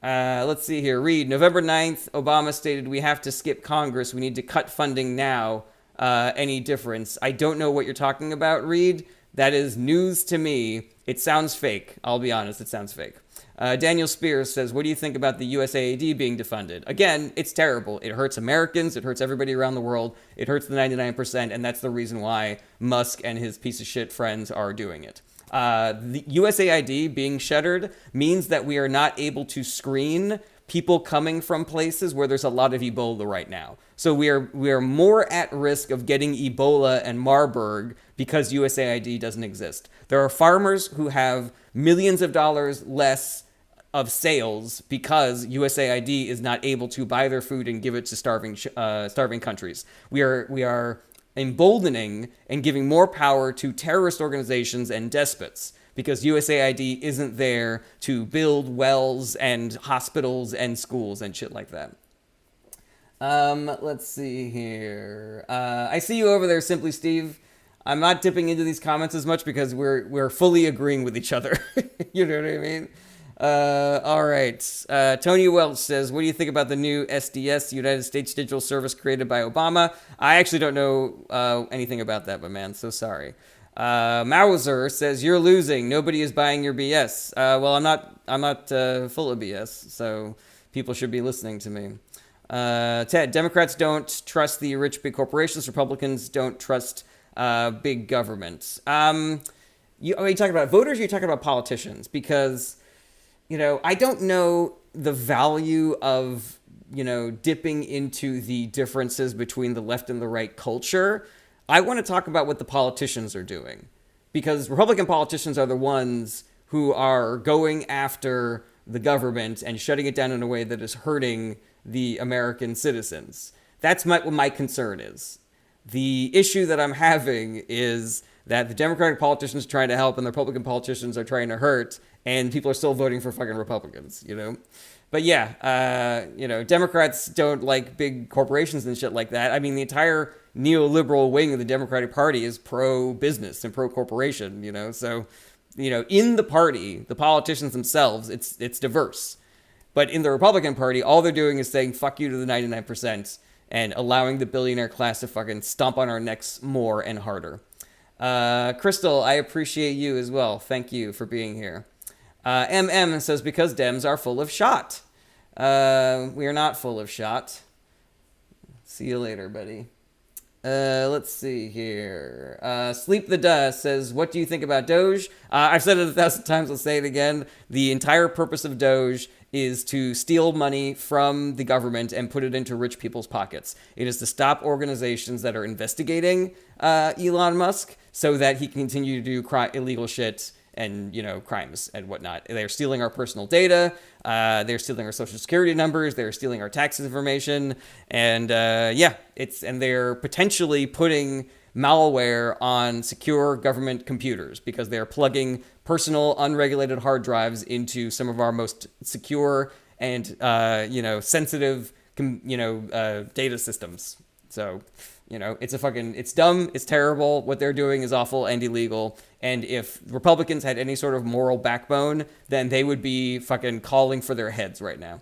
Let's see here. Read, November 9th, Obama stated, we have to skip Congress. We need to cut funding now. Any difference? I don't know what you're talking about, Reed. That is news to me. It sounds fake. I'll be honest, it sounds fake. Daniel Spears says, what do you think about the USAID being defunded? Again, it's terrible. It hurts Americans. It hurts everybody around the world. It hurts the 99%, and that's the reason why Musk and his piece of shit friends are doing it. The USAID being shuttered means that we are not able to screen people coming from places where there's a lot of Ebola right now. So we are more at risk of getting Ebola and Marburg because USAID doesn't exist. There are farmers who have millions of dollars less of sales because USAID is not able to buy their food and give it to starving countries. We are emboldening and giving more power to terrorist organizations and despots because USAID isn't there to build wells and hospitals and schools and shit like that. Let's see here. I see you over there, Simply Steve. I'm not dipping into these comments as much because we're fully agreeing with each other. You know what I mean? All right. Tony Welch says, what do you think about the new SDS, United States Digital Service created by Obama? I actually don't know anything about that, but man, so sorry. Mauser says, you're losing. Nobody is buying your BS. Well, I'm not full of BS, so people should be listening to me. Ted, Democrats don't trust the rich big corporations. Republicans don't trust big government. are you talking about voters or are you talking about politicians? Because, I don't know the value of, dipping into the differences between the left and the right culture. I want to talk about what the politicians are doing, because Republican politicians are the ones who are going after the government and shutting it down in a way that is hurting the American citizens. That's what my concern is. The issue that I'm having is that the Democratic politicians are trying to help and the Republican politicians are trying to hurt, and people are still voting for fucking Republicans, But yeah, Democrats don't like big corporations and shit like that. I mean, the entire neoliberal wing of the Democratic Party is pro-business and pro-corporation, So, in the party, the politicians themselves, it's diverse. But in the Republican Party, all they're doing is saying fuck you to the 99% and allowing the billionaire class to fucking stomp on our necks more and harder. Crystal, I appreciate you as well. Thank you for being here. MM says, because Dems are full of shot. We are not full of shot. See you later, buddy. Let's see here. Sleep the Dust says, what do you think about Doge? I've said it 1,000 times, I'll say it again. The entire purpose of Doge is to steal money from the government and put it into rich people's pockets. It is to stop organizations that are investigating Elon Musk so that he can continue to do illegal shit and, crimes and whatnot. They're stealing our personal data. They're stealing our social security numbers. They're stealing our tax information. And and they're potentially putting malware on secure government computers because they're plugging personal unregulated hard drives into some of our most secure and, sensitive, data systems. So, it's dumb, it's terrible. What they're doing is awful and illegal. And if Republicans had any sort of moral backbone, then they would be fucking calling for their heads right now.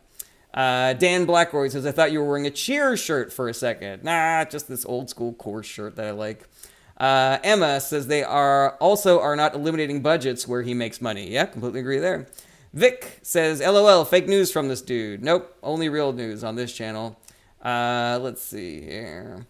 Dan Blackroyd says, I thought you were wearing a Cheers shirt for a second. Nah, just this old school Coors shirt that I like. Emma says they are not eliminating budgets where he makes money. Yeah, completely agree there. Vic says, LOL, fake news from this dude. Nope, only real news on this channel. Let's see here.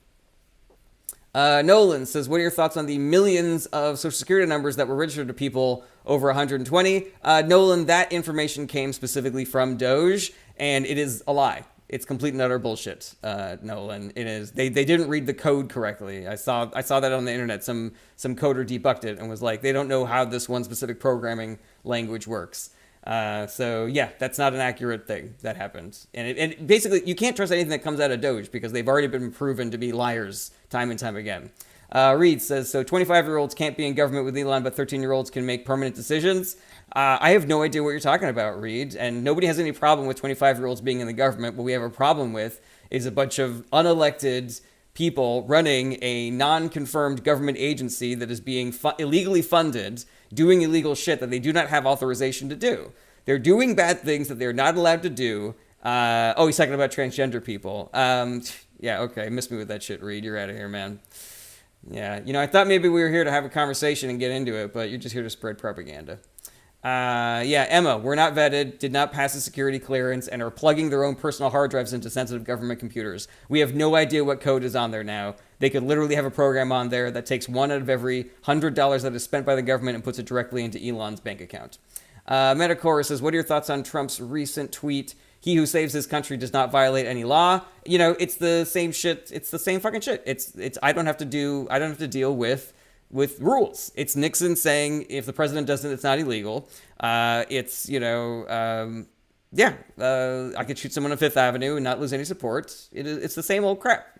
Nolan says, what are your thoughts on the millions of Social Security numbers that were registered to people over 120? Nolan, that information came specifically from Doge, and it is a lie. It's complete and utter bullshit, Nolan. It is. They didn't read the code correctly. I saw that on the internet. Some coder debunked it and was like, they don't know how this one specific programming language works. So yeah, that's not an accurate thing that happened. And basically, you can't trust anything that comes out of Doge because they've already been proven to be liars time and time again. Reed says, so 25-year-olds can't be in government with Elon, but 13-year-olds can make permanent decisions. I have no idea what you're talking about, Reed, and nobody has any problem with 25-year-olds being in the government. What we have a problem with is a bunch of unelected people running a non-confirmed government agency that is being illegally funded, doing illegal shit that they do not have authorization to do. They're doing bad things that they're not allowed to do. He's talking about transgender people. Yeah, okay, missed me with that shit, Reed. You're out of here, man. Yeah, I thought maybe we were here to have a conversation and get into it, but you're just here to spread propaganda. Emma, we're not vetted, did not pass a security clearance, and are plugging their own personal hard drives into sensitive government computers. We have no idea what code is on there now. They could literally have a program on there that takes one out of every $100 that is spent by the government and puts it directly into Elon's bank account. Metacore says, what are your thoughts on Trump's recent tweet? He who saves his country does not violate any law. It's the same shit. It's the same fucking shit. It's I don't have to deal with rules. It's Nixon saying if the president does it, it's not illegal. I could shoot someone on Fifth Avenue and not lose any support. It's the same old crap,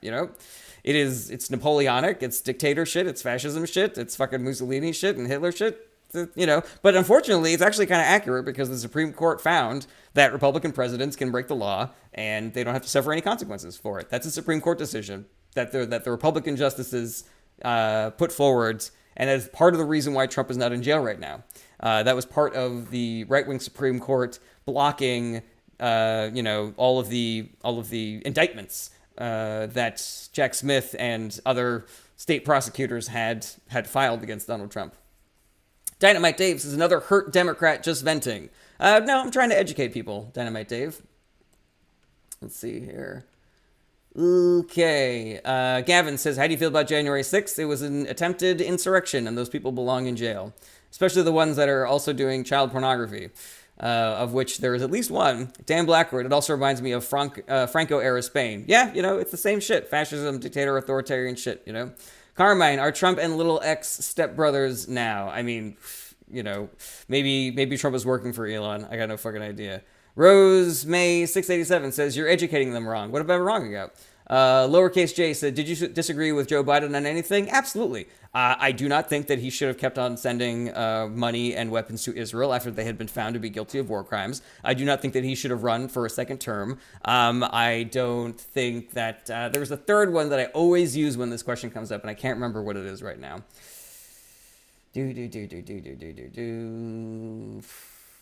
It's Napoleonic, it's dictator shit, it's fascism shit, it's fucking Mussolini shit and Hitler shit, But unfortunately, it's actually kind of accurate because the Supreme Court found that Republican presidents can break the law and they don't have to suffer any consequences for it. That's a Supreme Court decision that the Republican justices put forward, and that is part of the reason why Trump is not in jail right now. That was part of the right-wing Supreme Court blocking, all of the indictments that Jack Smith and other state prosecutors had filed against Donald Trump. Dynamite Dave says, another hurt Democrat just venting. No, I'm trying to educate people, Dynamite Dave. Let's see here. Okay. Gavin says, how do you feel about January 6th? It was an attempted insurrection and those people belong in jail. especially the ones that are also doing child pornography, of which there is at least one. Dan Blackwood. It also reminds me of Franco-era Spain. Yeah, it's the same shit. Fascism, dictator, authoritarian shit, Carmine, are Trump and little X stepbrothers now? I mean, maybe Trump is working for Elon. I got no fucking idea. Rose May 687 says, you're educating them wrong. What about wrong about? Lowercase J said, did you disagree with Joe Biden on anything? Absolutely. I do not think that he should have kept on sending money and weapons to Israel after they had been found to be guilty of war crimes. I do not think that he should have run for a second term. I don't think that there was a third one that I always use when this question comes up, and I can't remember what it is right now.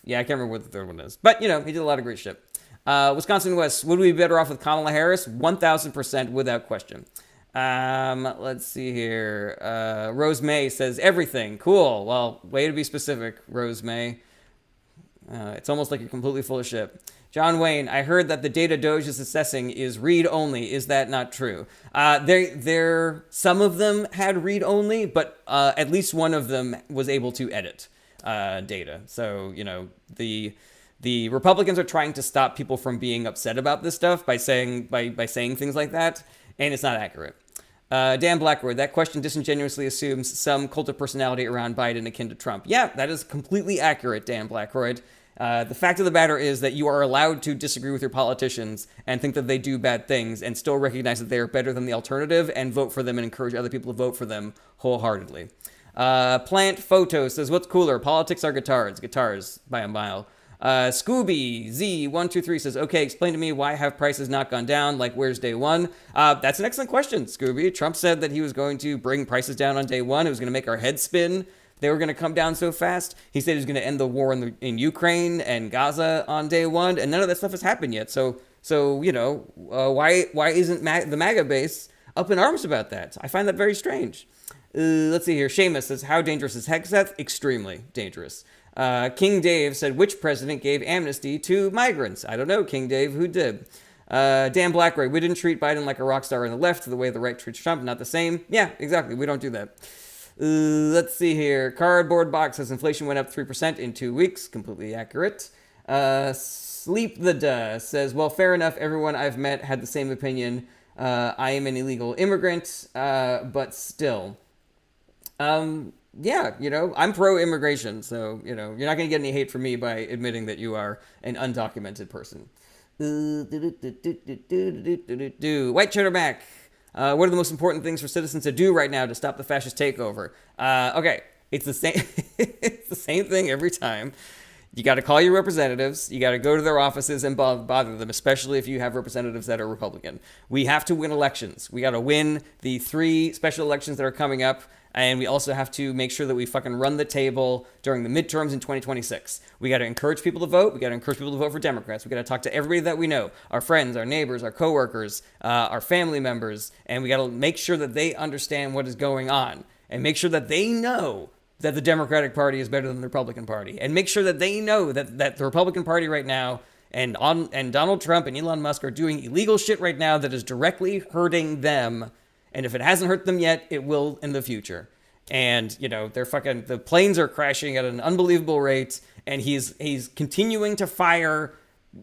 Yeah, I can't remember what the third one is. But, he did a lot of great shit. Wisconsin West, would we be better off with Kamala Harris? 1,000% without question. Let's see here. Rose May says everything. Cool. Well, way to be specific, Rose May. It's almost like you're completely full of shit. John Wayne, I heard that the data Doge is assessing is read only. Is that not true? Some of them had read only, but at least one of them was able to edit data. So, the Republicans are trying to stop people from being upset about this stuff by saying things like that, and it's not accurate. Dan Blackwood, that question disingenuously assumes some cult of personality around Biden akin to Trump. Yeah, that is completely accurate, Dan Blackwood. The fact of the matter is that you are allowed to disagree with your politicians and think that they do bad things and still recognize that they are better than the alternative and vote for them and encourage other people to vote for them wholeheartedly. Plant Photo says, what's cooler? Politics or guitars? Guitars by a mile. Scooby Z123 says, okay, explain to me why have prices not gone down? Like, where's day one? That's an excellent question, Scooby. Trump said that he was going to bring prices down on day one. It was going to make our heads spin. They were going to come down so fast. He said he was going to end the war in Ukraine and Gaza on day one, and none of that stuff has happened yet. So why isn't the MAGA base up in arms about that? I find that very strange. Let's see here. Seamus says, how dangerous is Hegseth? Extremely dangerous. King Dave said, which president gave amnesty to migrants? I don't know, King Dave. Who did? Dan Blackray, we didn't treat Biden like a rock star on the left the way the right treats Trump. Not the same. Yeah, exactly. We don't do that. Let's see here. Cardboard Box says inflation went up 3% in 2 weeks. Completely accurate. Sleep the Duh says, well, fair enough. Everyone I've met had the same opinion. I am an illegal immigrant, but still. Yeah, I'm pro-immigration, so, you're not going to get any hate from me by admitting that you are an undocumented person. White Cheddar Mac. What are the most important things for citizens to do right now to stop the fascist takeover? Okay, it's the same. It's the same thing every time. You got to call your representatives. You got to go to their offices and bother them, especially if you have representatives that are Republican. We have to win elections. We got to win the 3 special elections that are coming up. And we also have to make sure that we fucking run the table during the midterms in 2026. We got to encourage people to vote. We got to encourage people to vote for Democrats. We got to talk to everybody that we know, our friends, our neighbors, our coworkers, our family members. And we got to make sure that they understand what is going on and make sure that they know that the Democratic Party is better than the Republican Party, and make sure that they know that the Republican Party right now and Donald Trump and Elon Musk are doing illegal shit right now that is directly hurting them. And if it hasn't hurt them yet, it will in the future. And, the planes are crashing at an unbelievable rate, and he's continuing to fire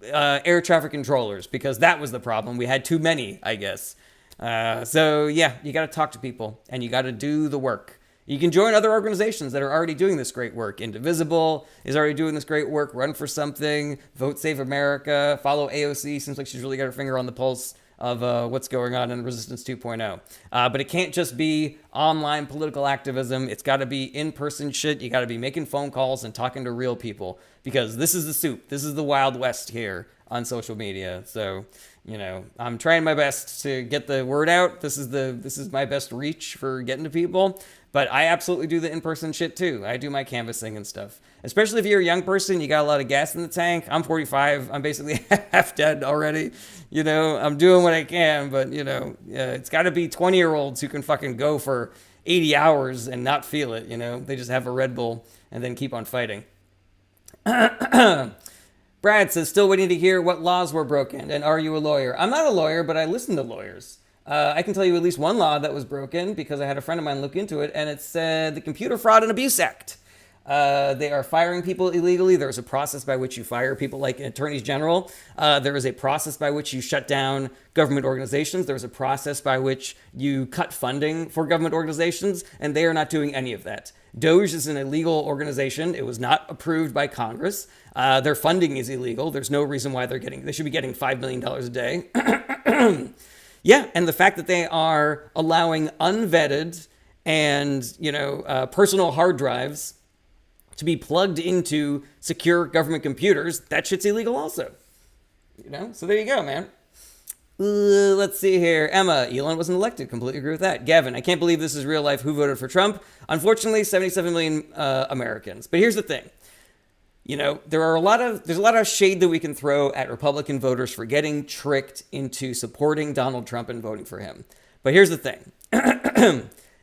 air traffic controllers because that was the problem. We had too many, I guess. So yeah, you got to talk to people and you got to do the work. You can join other organizations that are already doing this great work. Indivisible is already doing this great work. Run for Something, Vote Save America, follow AOC. Seems like she's really got her finger on the pulse of what's going on in Resistance 2.0. But it can't just be online political activism. It's got to be in-person shit. You got to be making phone calls and talking to real people because this is the soup. This is the Wild West here on social media. So, I'm trying my best to get the word out. This is my best reach for getting to people. But I absolutely do the in-person shit too. I do my canvassing and stuff. Especially if you're a young person, you got a lot of gas in the tank. I'm 45. I'm basically half dead already. I'm doing what I can, but it's got to be 20-year-olds who can fucking go for 80 hours and not feel it. They just have a Red Bull and then keep on fighting. Brad says, still waiting to hear what laws were broken. And are you a lawyer? I'm not a lawyer, but I listen to lawyers. I can tell you at least one law that was broken because I had a friend of mine look into it, and it said the Computer Fraud and Abuse Act. They are firing people illegally. There's a process by which you fire people like attorneys general. There is a process by which you shut down government organizations. There's a process by which you cut funding for government organizations, and they are not doing any of that. Doge is an illegal organization. It was not approved by Congress. Their funding is illegal. There's no reason why they should be getting $5 million a day. Yeah, and the fact that they are allowing unvetted and, personal hard drives to be plugged into secure government computers, that shit's illegal also. So there you go, man. Let's see here. Emma, Elon wasn't elected. Completely agree with that. Gavin, I can't believe this is real life. Who voted for Trump? Unfortunately, 77 million Americans. But here's the thing. There's a lot of shade that we can throw at Republican voters for getting tricked into supporting Donald Trump and voting for him. But here's the thing.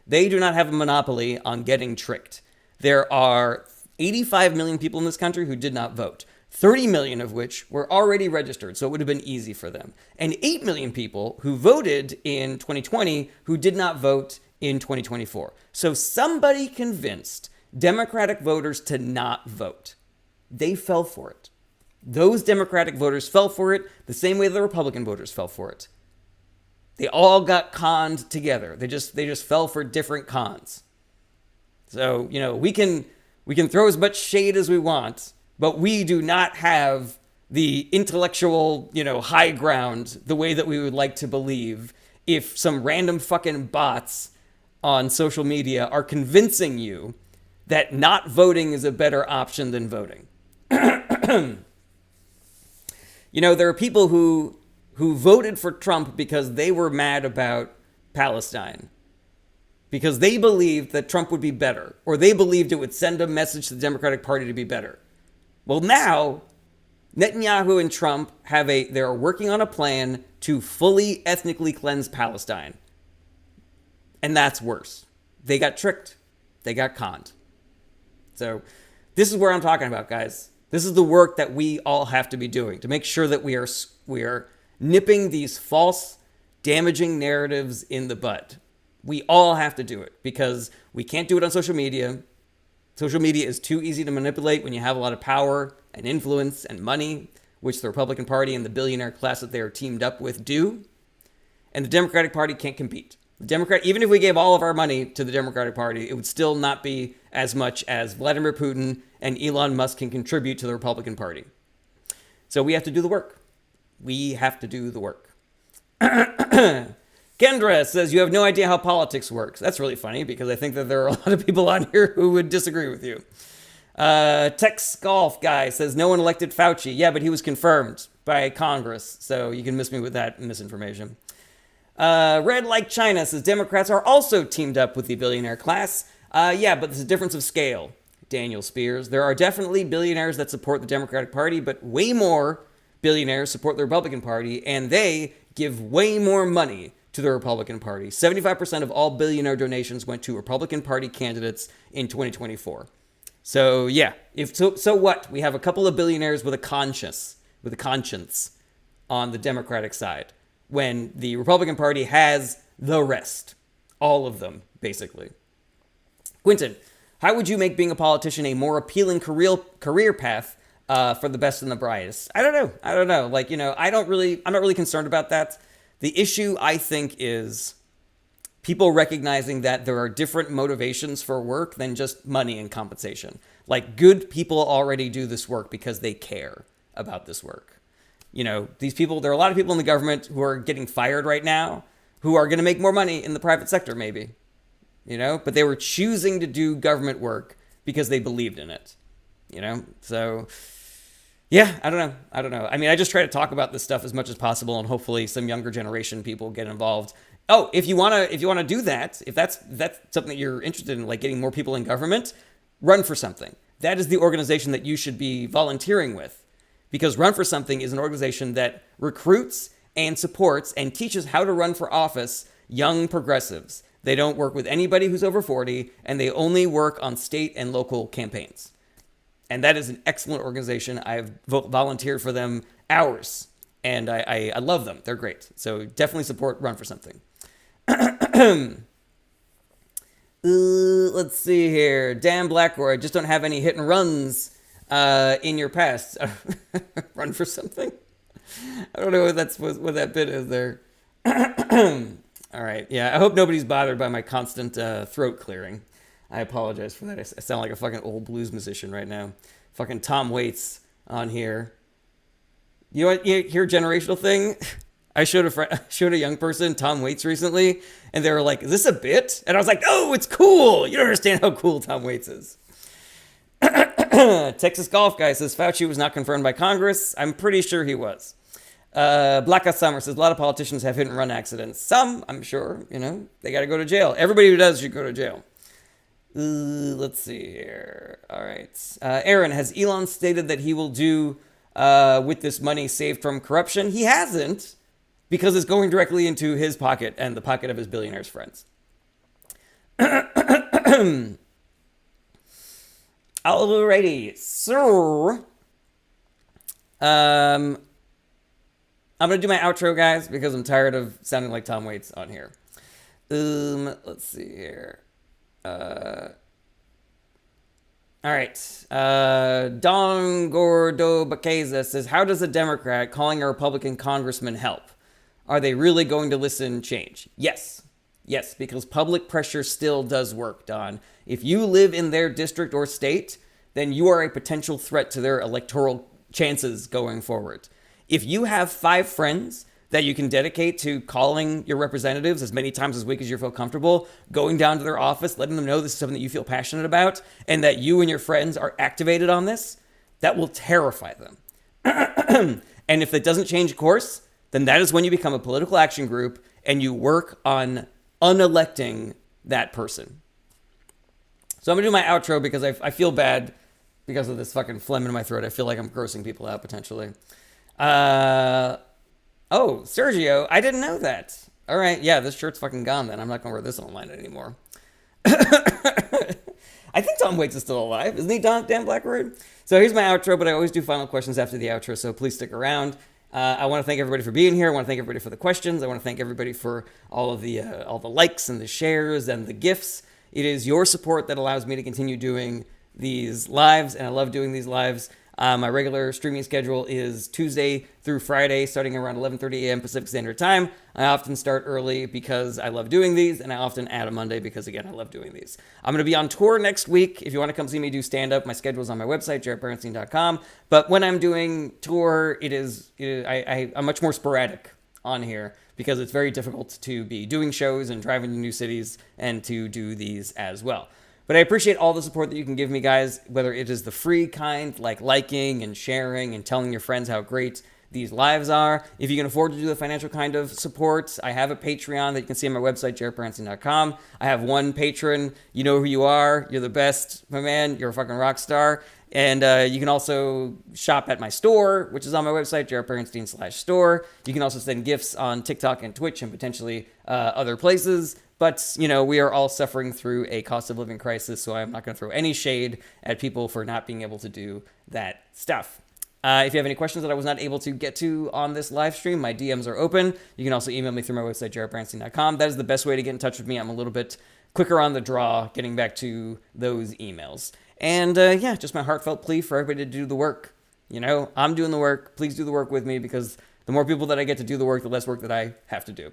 They do not have a monopoly on getting tricked. There are 85 million people in this country who did not vote, 30 million of which were already registered, so it would have been easy for them. And 8 million people who voted in 2020 who did not vote in 2024. So somebody convinced Democratic voters to not vote. They fell for it. Those Democratic voters fell for it the same way the Republican voters fell for it. They all got conned together. They just fell for different cons. So, we can throw as much shade as we want, but we do not have the intellectual, high ground the way that we would like to believe if some random fucking bots on social media are convincing you that not voting is a better option than voting. There are people who voted for Trump because they were mad about Palestine, because they believed that Trump would be better, or they believed it would send a message to the Democratic Party to be better. Well, now Netanyahu and Trump they're working on a plan to fully ethnically cleanse Palestine. And that's worse. They got tricked. They got conned. So this is where I'm talking about, guys. This is the work that we all have to be doing to make sure that we are nipping these false, damaging narratives in the bud. We all have to do it because we can't do it on social media. Social media is too easy to manipulate when you have a lot of power and influence and money, which the Republican Party and the billionaire class that they are teamed up with do. And the Democratic Party can't compete. Even if we gave all of our money to the Democratic Party, it would still not be as much as Vladimir Putin and Elon Musk can contribute to the Republican Party. So we have to do the work. We have to do the work. Kendra says, you have no idea how politics works. That's really funny because I think that there are a lot of people on here who would disagree with you. Tex Golf Guy says, no one elected Fauci. Yeah, but he was confirmed by Congress. So you can miss me with that misinformation. Red Like China says, Democrats are also teamed up with the billionaire class. Yeah, but there's a difference of scale. Daniel Spears, there are definitely billionaires that support the Democratic Party, but way more billionaires support the Republican Party, and they give way more money to the Republican Party. 75% of all billionaire donations went to Republican Party candidates in 2024. So yeah, so what? We have a couple of billionaires with a conscience on the Democratic side, when the Republican Party has the rest, all of them, basically. Quinton, how would you make being a politician a more appealing career path for the best and the brightest? I don't know. I'm not really concerned about that. The issue, I think, is people recognizing that there are different motivations for work than just money and compensation. Like, good people already do this work because they care about this work. These people, there are a lot of people in the government who are getting fired right now who are going to make more money in the private sector, maybe. But they were choosing to do government work because they believed in it. So yeah, I don't know. I mean, I just try to talk about this stuff as much as possible, and hopefully some younger generation people get involved. Oh, if you want to do that, if that's something that you're interested in, like getting more people in government, Run for Something. That is the organization that you should be volunteering with, because Run for Something is an organization that recruits and supports and teaches how to run for office young progressives. They don't work with anybody who's over 40, and they only work on state and local campaigns. And that is an excellent organization. I've volunteered for them hours, and I love them. They're great. So definitely support Run for Something. Let's see here. Dan Blackroy, just don't have any hit and runs in your past. Run for something? I don't know what that bit is there. All right. Yeah, I hope nobody's bothered by my constant throat clearing. I apologize for that. I sound like a fucking old blues musician right now. Fucking Tom Waits on here. You know what? You hear a generational thing? I showed a young person Tom Waits recently, and they were like, "Is this a bit?" And I was like, "Oh, it's cool. You don't understand how cool Tom Waits is." Texas Golf Guy says Fauci was not confirmed by Congress. I'm pretty sure he was. Blackout Summer says a lot of politicians have hit and run accidents. Some, I'm sure, they got to go to jail. Everybody who does should go to jail. Let's see here. All right. Aaron, has Elon stated that he will do with this money saved from corruption? He hasn't, because it's going directly into his pocket and the pocket of his billionaires' friends. Alrighty, so I'm gonna do my outro, guys, because I'm tired of sounding like Tom Waits on here. Let's see here. All right. Don Gordo Baqueza says, how does a Democrat calling a Republican congressman help? Are they really going to listen change? Yes. Yes, because public pressure still does work, Don. If you live in their district or state, then you are a potential threat to their electoral chances going forward. If you have 5 friends that you can dedicate to calling your representatives as many times a week as you feel comfortable, going down to their office, letting them know this is something that you feel passionate about, and that you and your friends are activated on this, that will terrify them. And if it doesn't change course, then that is when you become a political action group and you work on unelecting that person. So I'm going to do my outro because I feel bad because of this fucking phlegm in my throat. I feel like I'm grossing people out potentially. Oh, Sergio, I didn't know that. All right, yeah, this shirt's fucking gone then. I'm not going to wear this online anymore. I think Tom Waits is still alive. Isn't he, Dan Blackroy? So here's my outro, but I always do final questions after the outro, so please stick around. I want to thank everybody for being here. I want to thank everybody for the questions. I want to thank everybody for all the likes and the shares and the gifts. It is your support that allows me to continue doing these lives, and I love doing these lives. My regular streaming schedule is Tuesday through Friday, starting around 11:30 a.m. Pacific Standard Time. I often start early because I love doing these, and I often add a Monday because, again, I love doing these. I'm going to be on tour next week. If you want to come see me do stand-up, my schedule is on my website, jaredbernstein.com. But when I'm doing tour, I'm much more sporadic on here because it's very difficult to be doing shows and driving to new cities and to do these as well. But I appreciate all the support that you can give me, guys, whether it is the free kind, like liking and sharing and telling your friends how great these lives are. If you can afford to do the financial kind of support, I have a Patreon that you can see on my website, jaredbernstein.com. I have one patron. You know who you are. You're the best, my man. You're a fucking rock star. And you can also shop at my store, which is on my website, jaredbernstein.com/store. You can also send gifts on TikTok and Twitch and potentially other places. But, we are all suffering through a cost of living crisis, so I'm not going to throw any shade at people for not being able to do that stuff. If you have any questions that I was not able to get to on this live stream, my DMs are open. You can also email me through my website, jaredbernstein.com. That is the best way to get in touch with me. I'm a little bit quicker on the draw getting back to those emails. And just my heartfelt plea for everybody to do the work. I'm doing the work. Please do the work with me, because the more people that I get to do the work, the less work that I have to do.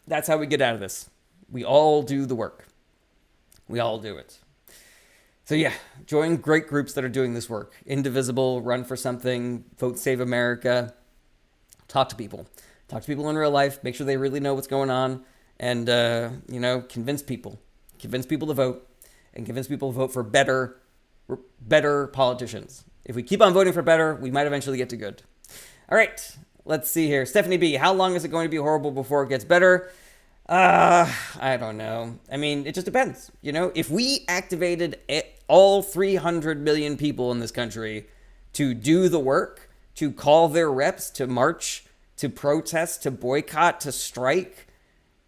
That's how we get out of this. We all do the work. We all do it. So yeah, join great groups that are doing this work. Indivisible, Run for Something, Vote Save America. Talk to people. Talk to people in real life. Make sure they really know what's going on. And, convince people. Convince people to vote. And convince people to vote for better politicians. If we keep on voting for better, we might eventually get to good. All right. Let's see here. Stephanie B., how long is it going to be horrible before it gets better? I don't know. I mean, it just depends. If we activated all 300 million people in this country to do the work, to call their reps, to march, to protest, to boycott, to strike,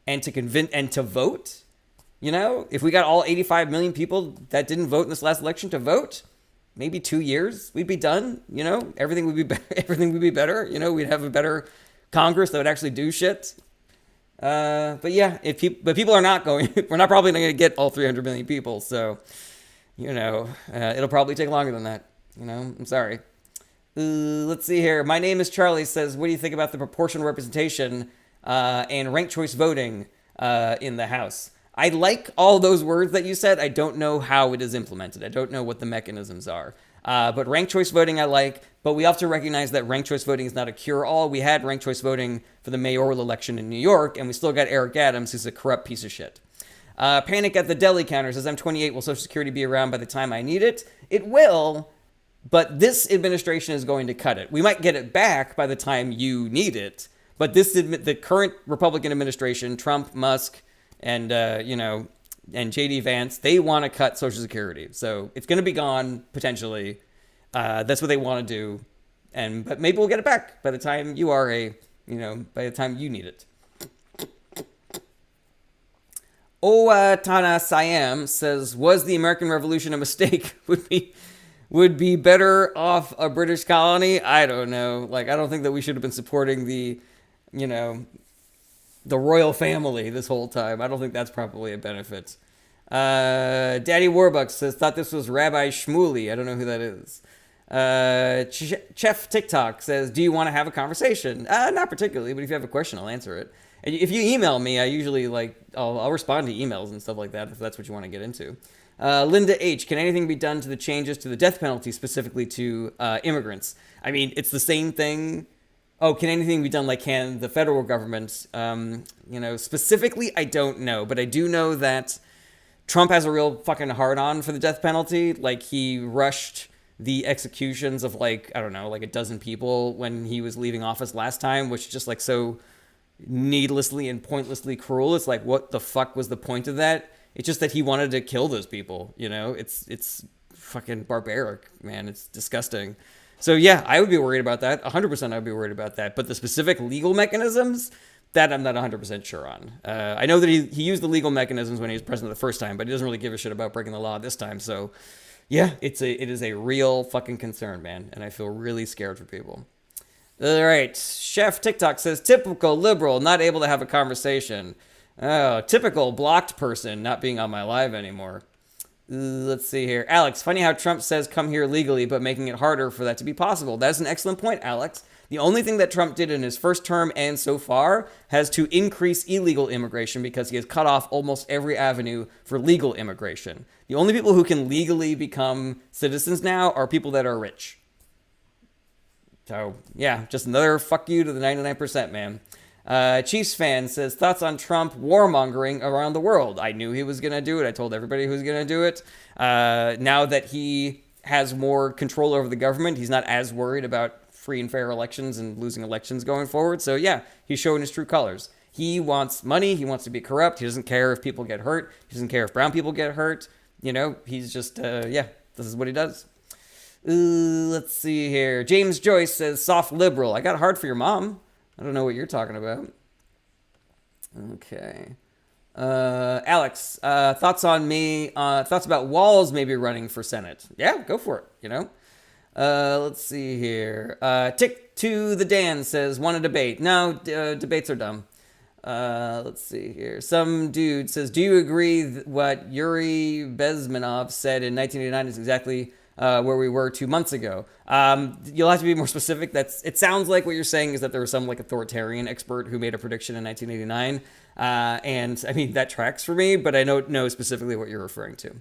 and to convince and to vote, if we got all 85 million people that didn't vote in this last election to vote, maybe 2 years, we'd be done. Everything would be better. We'd have a better Congress that would actually do shit. But yeah, but people are not going. We're not probably going to get all 300 million people. So it'll probably take longer than that. I'm sorry. Let's see here. My name is Charlie says, what do you think about the proportional representation and ranked choice voting in the House? I like all those words that you said. I don't know how it is implemented. I don't know what the mechanisms are. But ranked choice voting I like, but we have to recognize that ranked choice voting is not a cure-all. We had ranked choice voting for the mayoral election in New York, and we still got Eric Adams, who's a corrupt piece of shit. Panic at the deli counter says, I'm 28. Will Social Security be around by the time I need it? It will, but this administration is going to cut it. We might get it back by the time you need it, but the current Republican administration, Trump, Musk, and and JD Vance, they want to cut Social Security. So it's going to be gone potentially. That's what they want to do. But maybe we'll get it back by the time you are by the time you need it. Tana Siam says, was the American Revolution a mistake? Would be better off a British colony? I don't know. I don't think that we should have been supporting the royal family this whole time. I don't think that's probably a benefit. Daddy Warbucks says, thought this was Rabbi Shmuley. I don't know who that is. Chef TikTok says, do you want to have a conversation? Not particularly, but if you have a question, I'll answer it. And if you email me, I usually I'll respond to emails and stuff like that if that's what you want to get into. Linda H, can anything be done to the changes to the death penalty, specifically to immigrants? I mean, it's the same thing. Oh, can anything be done? Can the federal government? Specifically, I don't know, but I do know that Trump has a real fucking hard-on for the death penalty. He rushed the executions of a dozen people when he was leaving office last time, which is just so needlessly and pointlessly cruel. It's what the fuck was the point of that? It's just that he wanted to kill those people. It's fucking barbaric, man. It's disgusting. So yeah, I would be worried about that. 100% I would be worried about that. But the specific legal mechanisms, that I'm not 100% sure on. I know that he used the legal mechanisms when he was president the first time, but he doesn't really give a shit about breaking the law this time. So yeah, it is a real fucking concern, man. And I feel really scared for people. All right. Chef TikTok says, typical liberal, not able to have a conversation. Oh, typical blocked person not being on my live anymore. Let's see here. Alex, funny how Trump says come here legally, but making it harder for that to be possible. That's an excellent point, Alex. The only thing that Trump did in his first term and so far has to increase illegal immigration because he has cut off almost every avenue for legal immigration. The only people who can legally become citizens now are people that are rich. So, yeah, just another fuck you to the 99%, man. Chiefs fan says, thoughts on Trump warmongering around the world? I knew he was going to do it. I told everybody he was going to do it. Now that he has more control over the government, he's not as worried about free and fair elections and losing elections going forward. So yeah, he's showing his true colors. He wants money. He wants to be corrupt. He doesn't care if people get hurt. He doesn't care if brown people get hurt. He's just, this is what he does. Let's see here. James Joyce says, soft liberal. I got hard for your mom. I don't know what you're talking about. Okay. Alex, thoughts on me, thoughts about Walz maybe running for Senate. Yeah, go for it, Let's see here. Tick to the Dan says, want to debate. No, debates are dumb. Let's see here. Some dude says, do you agree what Yuri Bezmenov said in 1989 is exactly where we were 2 months ago? You'll have to be more specific. It sounds like what you're saying is that there was some authoritarian expert who made a prediction in 1989. And I mean, that tracks for me, but I don't know specifically what you're referring to.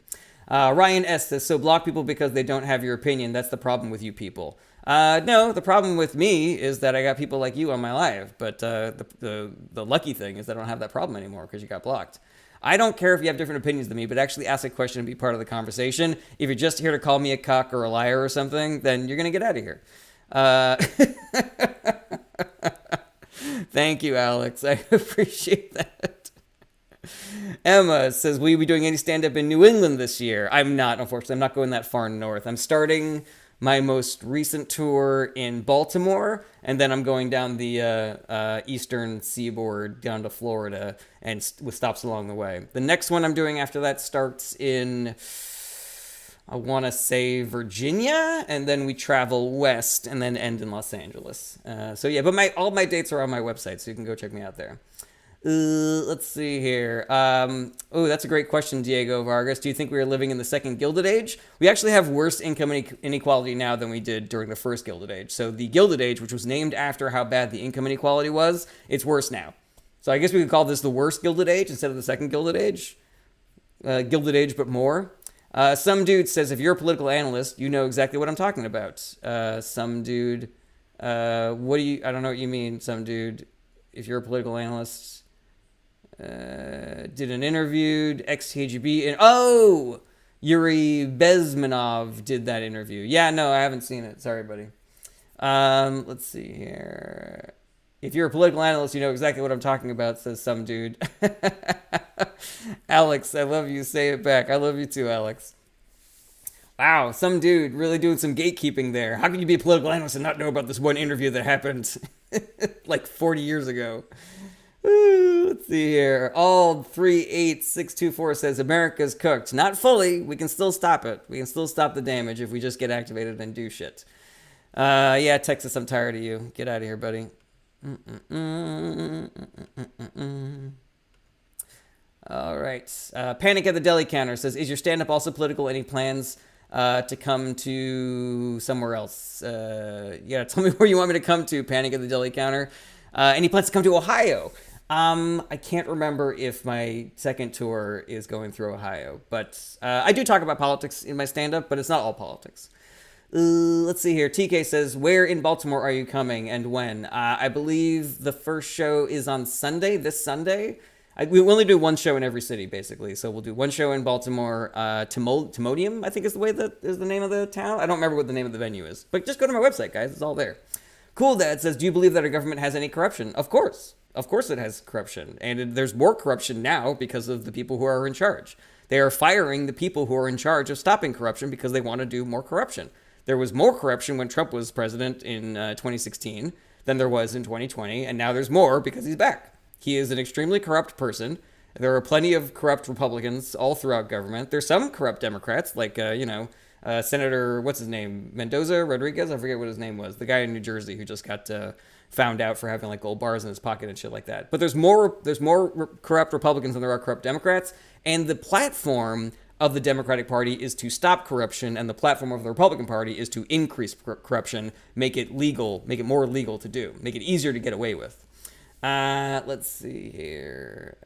Ryan S. says, so block people because they don't have your opinion. That's the problem with you people. No, the problem with me is that I got people like you on my live, but the lucky thing is that I don't have that problem anymore because you got blocked. I don't care if you have different opinions than me, but actually ask a question and be part of the conversation. If you're just here to call me a cuck or a liar or something, then you're going to get out of here. Thank you, Alex. I appreciate that. Emma says, will you be doing any stand-up in New England this year? I'm not, unfortunately. I'm not going that far north. I'm starting my most recent tour in Baltimore, and then I'm going down the eastern seaboard down to Florida and with stops along the way. The next one I'm doing after that starts in, I want to say, Virginia, and then we travel west and then end in Los Angeles. So yeah, but all my dates are on my website, so you can go check me out there. Let's see here. Oh, that's a great question, Diego Vargas. Do you think we are living in the second Gilded Age? We actually have worse income inequality now than we did during the first Gilded Age. So the Gilded Age, which was named after how bad the income inequality was, it's worse now. So I guess we could call this the worst Gilded Age instead of the second Gilded Age. Gilded Age, but more. Some dude says, if you're a political analyst, you know exactly what I'm talking about. Some dude, what do you, I don't know what you mean, some dude. If you're a political analyst, did an interview, ex-KGB, and oh, Yuri Bezmenov did that interview. Yeah, no, I haven't seen it. Sorry, buddy. Let's see here. If you're a political analyst, you know exactly what I'm talking about, says some dude. Alex, I love you. Say it back. I love you too, Alex. Wow, some dude really doing some gatekeeping there. How can you be a political analyst and not know about this one interview that happened like 40 years ago? Ooh, let's see here. All 38624 says America's cooked. Not fully. We can still stop it. We can still stop the damage if we just get activated and do shit. Yeah, Texas, I'm tired of you. Get out of here, buddy. All right. Panic at the Deli Counter says, is your stand-up also political? Any plans to come to somewhere else? Yeah, tell me where you want me to come to, Panic at the Deli Counter. Any plans to come to Ohio? I can't remember if my second tour is going through Ohio, but I do talk about politics in my stand-up, but it's not all politics. Let's see here. TK says, where in Baltimore are you coming and when? I believe the first show is on Sunday, this Sunday. We only do one show in every city, basically. So we'll do one show in Baltimore. Timonium, I think is the name of the town. I don't remember what the name of the venue is. But just go to my website, guys. It's all there. Cool Dad says, do you believe that our government has any corruption? Of course. Of course it has corruption. And there's more corruption now because of the people who are in charge. They are firing the people who are in charge of stopping corruption because they want to do more corruption. There was more corruption when Trump was president in 2016 than there was in 2020, and now there's more because he's back. He is an extremely corrupt person. There are plenty of corrupt Republicans all throughout government. There's some corrupt Democrats, like, Senator, what's his name? Mendoza Rodriguez? I forget what his name was. The guy in New Jersey who just got found out for having, like, gold bars in his pocket and shit like that. But there's more corrupt Republicans than there are corrupt Democrats, and the platform of the Democratic Party is to stop corruption, and the platform of the Republican Party is to increase corruption, make it legal, make it more legal to do, make it easier to get away with. Let's see here.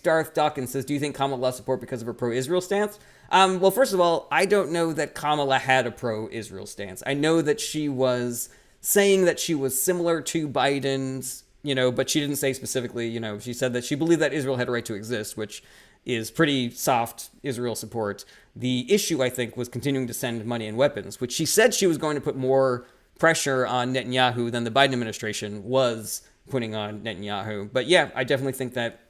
Darth Dawkins says, do you think Kamala lost support because of her pro-Israel stance? Well, first of all, I don't know that Kamala had a pro-Israel stance. I know that she was saying that she was similar to Biden's, but she didn't say specifically, she said that she believed that Israel had a right to exist, which is pretty soft Israel support. The issue, I think, was continuing to send money and weapons, which she said she was going to put more pressure on Netanyahu than the Biden administration was putting on Netanyahu. But yeah, I definitely think that,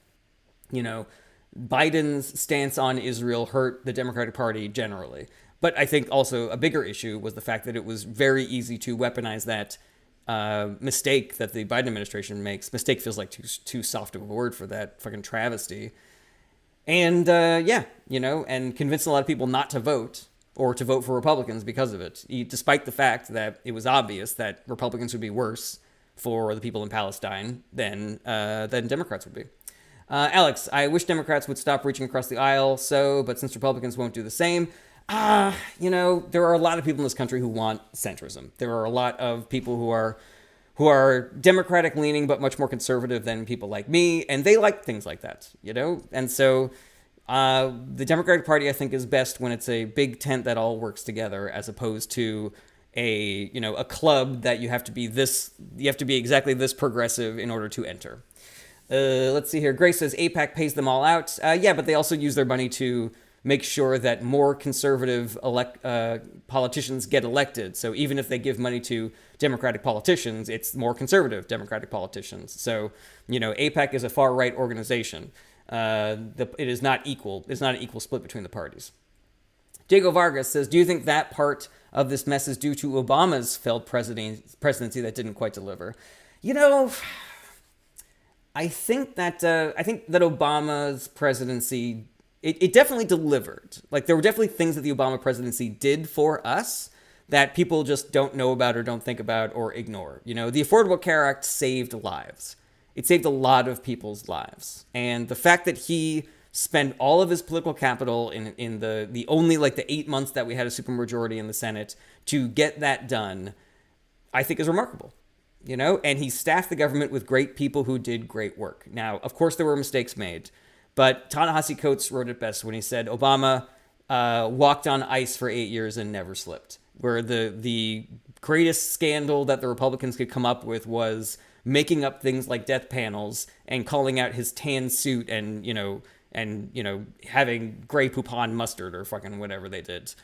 Biden's stance on Israel hurt the Democratic Party generally. But I think also a bigger issue was the fact that it was very easy to weaponize that mistake that the Biden administration makes. Mistake feels like too soft of a word for that fucking travesty. And and convinced a lot of people not to vote or to vote for Republicans because of it, despite the fact that it was obvious that Republicans would be worse for the people in Palestine than Democrats would be. Alex, I wish Democrats would stop reaching across the aisle, but since Republicans won't do the same, there are a lot of people in this country who want centrism. There are a lot of people who are Democratic leaning, but much more conservative than people like me. And they like things like that, And so the Democratic Party, I think, is best when it's a big tent that all works together, as opposed to a club that you have to be exactly this progressive in order to enter. Let's see here. Grace says AIPAC pays them all out. Yeah, but they also use their money to make sure that more conservative politicians get elected. So even if they give money to Democratic politicians, it's more conservative Democratic politicians. So, AIPAC is a far-right organization. It is not equal. It's not an equal split between the parties. Diego Vargas says, do you think that part of this mess is due to Obama's failed presidency that didn't quite deliver? I think that Obama's presidency, it definitely delivered. Like, there were definitely things that the Obama presidency did for us that people just don't know about or don't think about or ignore. The Affordable Care Act saved lives. It saved a lot of people's lives. And the fact that he spent all of his political capital in the only like the 8 months that we had a supermajority in the Senate to get that done, I think is remarkable. You know, and he staffed the government with great people who did great work. Now, of course, there were mistakes made, but Ta-Nehisi Coates wrote it best when he said Obama walked on ice for 8 years and never slipped. Where the greatest scandal that the Republicans could come up with was making up things like death panels and calling out his tan suit and having Grey Poupon mustard or fucking whatever they did.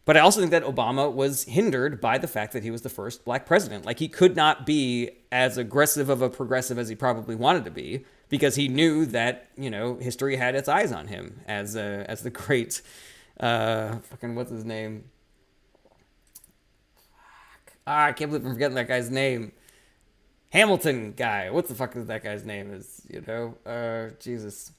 But I also think that Obama was hindered by the fact that he was the first black president. Like, he could not be as aggressive of a progressive as he probably wanted to be because he knew that, history had its eyes on him as the great, what's his name? I can't believe I'm forgetting that guy's name. Hamilton guy. What the fuck is that guy's name? Jesus.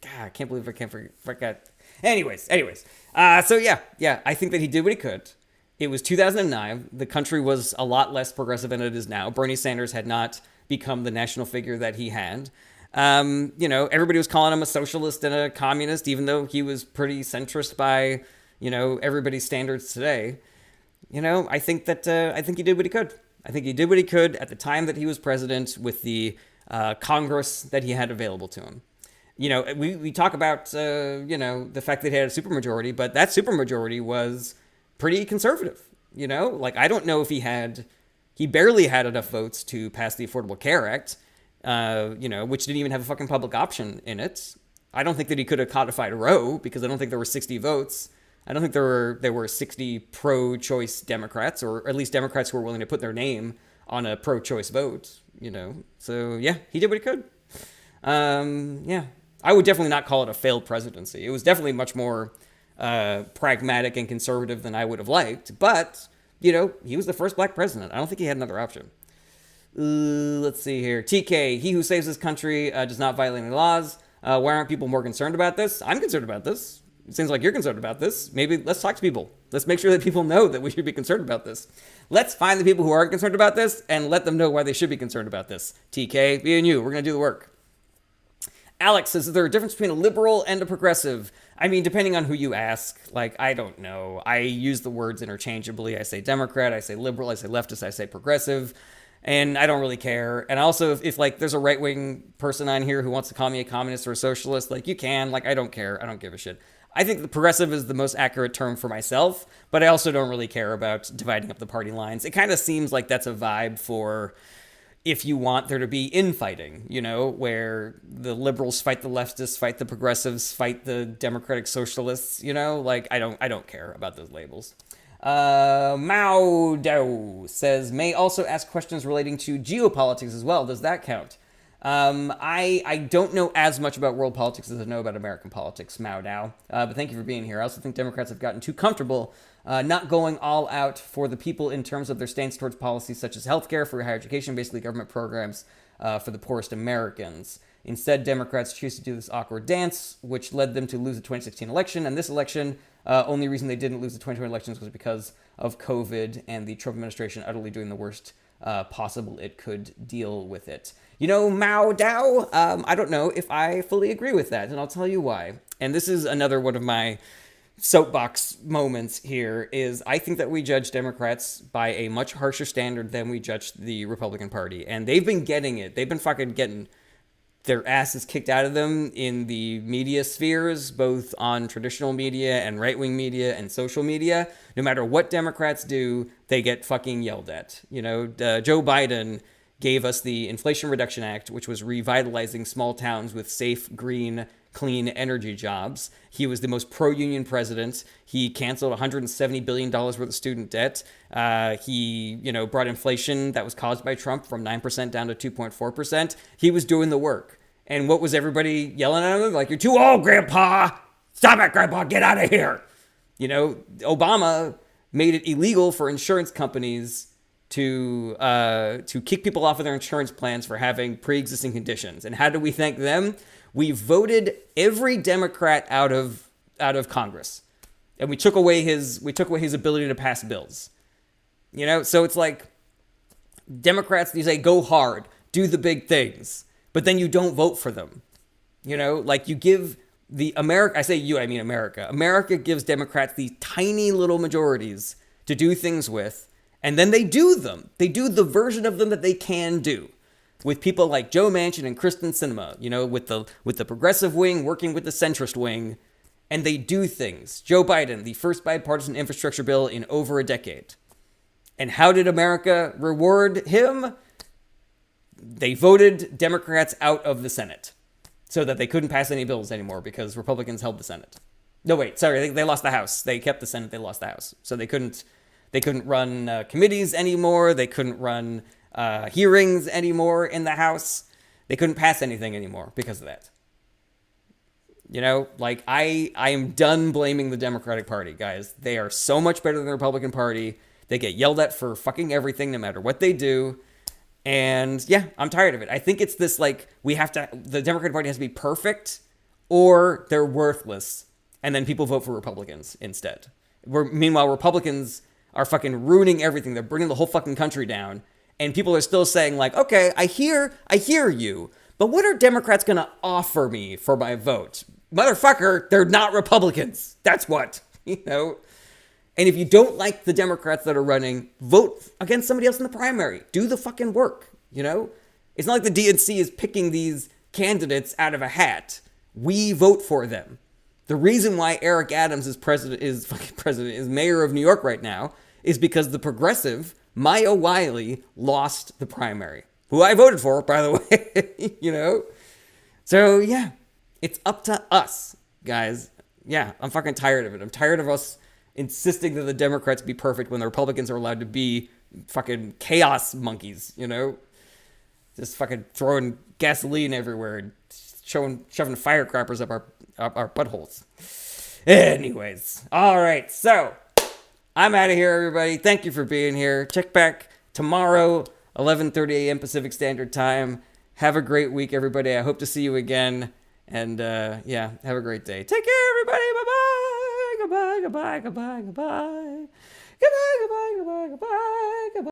God, I can't believe I can't forget. Anyways. So yeah, I think that he did what he could. It was 2009. The country was a lot less progressive than it is now. Bernie Sanders had not become the national figure that he had. Everybody was calling him a socialist and a communist, even though he was pretty centrist by, everybody's standards today. I think he did what he could. I think he did what he could at the time that he was president with the Congress that he had available to him. We talk about, the fact that he had a supermajority, but that supermajority was pretty conservative. I don't know if he barely had enough votes to pass the Affordable Care Act, which didn't even have a fucking public option in it. I don't think that he could have codified Roe because I don't think there were 60 votes. I don't think there were 60 pro-choice Democrats, or at least Democrats who were willing to put their name on a pro-choice vote, So, yeah, he did what he could. I would definitely not call it a failed presidency. It was definitely much more pragmatic and conservative than I would have liked. But, he was the first black president. I don't think he had another option. Let's see here. TK, he who saves his country does not violate any laws. Why aren't people more concerned about this? I'm concerned about this. It seems like you're concerned about this. Maybe let's talk to people. Let's make sure that people know that we should be concerned about this. Let's find the people who aren't concerned about this and let them know why they should be concerned about this. TK, me and you, we're going to do the work. Alex says, is there a difference between a liberal and a progressive? I mean, depending on who you ask, I don't know. I use the words interchangeably. I say Democrat, I say liberal, I say leftist, I say progressive, and I don't really care. And also, if there's a right-wing person on here who wants to call me a communist or a socialist, you can. I don't care. I don't give a shit. I think the progressive is the most accurate term for myself, but I also don't really care about dividing up the party lines. It kind of seems like that's a vibe for if you want there to be infighting, where the liberals fight the leftists, fight the progressives, fight the democratic socialists, I don't care about those labels. Mao Dao says, may also ask questions relating to geopolitics as well. Does that count? I don't know as much about world politics as I know about American politics, Mao Dao, but thank you for being here. I also think Democrats have gotten too comfortable not going all out for the people in terms of their stance towards policies such as healthcare, free higher education, basically government programs for the poorest Americans. Instead, Democrats choose to do this awkward dance, which led them to lose the 2016 election. And this election, only reason they didn't lose the 2020 elections was because of COVID and the Trump administration utterly doing the worst possible it could deal with it. Mao Dao, I don't know if I fully agree with that, and I'll tell you why. And this is another one of my soapbox moments here, is I think that we judge Democrats by a much harsher standard than we judge the Republican Party. And they've been getting it. They've been fucking getting their asses kicked out of them in the media spheres, both on traditional media and right-wing media and social media. No matter what Democrats do, they get fucking yelled at. Joe Biden gave us the Inflation Reduction Act, which was revitalizing small towns with safe, green, clean energy jobs. He was the most pro-union president. He canceled $170 billion worth of student debt. He, brought inflation that was caused by Trump from 9% down to 2.4%. He was doing the work. And what was everybody yelling at him? You're too old, Grandpa. Stop it, Grandpa. Get out of here. Obama made it illegal for insurance companies to kick people off of their insurance plans for having pre-existing conditions. And how do we thank them? We voted every Democrat out of Congress, and we took away his ability to pass bills. So it's Democrats, you say, go hard, do the big things, but then you don't vote for them. You know, like you give the America, I say you, I mean America. America gives Democrats these tiny little majorities to do things with, and then they do them. They do the version of them that they can do with people like Joe Manchin and Kristen Sinema, you know, with the progressive wing working with the centrist wing, and they do things. Joe Biden, the first bipartisan infrastructure bill in over a decade. And how did America reward him? They voted Democrats out of the Senate so that they couldn't pass any bills anymore because Republicans held the Senate. No, wait, sorry, they lost the House. They kept the Senate, they lost the House. So they couldn't run committees anymore. They couldn't run hearings anymore in the House. They couldn't pass anything anymore because of that. You know, like I am done blaming the Democratic Party, guys. They are so much better than the Republican Party. They get yelled at for fucking everything, no matter what they do. And yeah, I'm tired of it. I think it's this like, the Democratic Party has to be perfect or they're worthless. And then people vote for Republicans instead. Meanwhile, Republicans are fucking ruining everything. They're bringing the whole fucking country down. And people are still saying like, okay, I hear you. But what are Democrats going to offer me for my vote? Motherfucker, they're not Republicans. That's what, you know. And if you don't like the Democrats that are running, vote against somebody else in the primary. Do the fucking work, you know? It's not like the DNC is picking these candidates out of a hat. We vote for them. The reason why Eric Adams is mayor of New York right now is because the progressive Maya Wiley lost the primary, who I voted for, by the way, you know? So yeah, it's up to us, guys. Yeah, I'm fucking tired of it. I'm tired of us insisting that the Democrats be perfect when the Republicans are allowed to be fucking chaos monkeys, you know? Just fucking throwing gasoline everywhere and shoving firecrackers up our buttholes. Anyways, all right, so I'm out of here, everybody. Thank you for being here. Check back tomorrow, 11:30 a.m. Pacific Standard Time. Have a great week, everybody. I hope to see you again. And yeah, have a great day. Take care, everybody. Bye-bye. Goodbye, goodbye, goodbye, goodbye. Goodbye, goodbye, goodbye, goodbye, goodbye.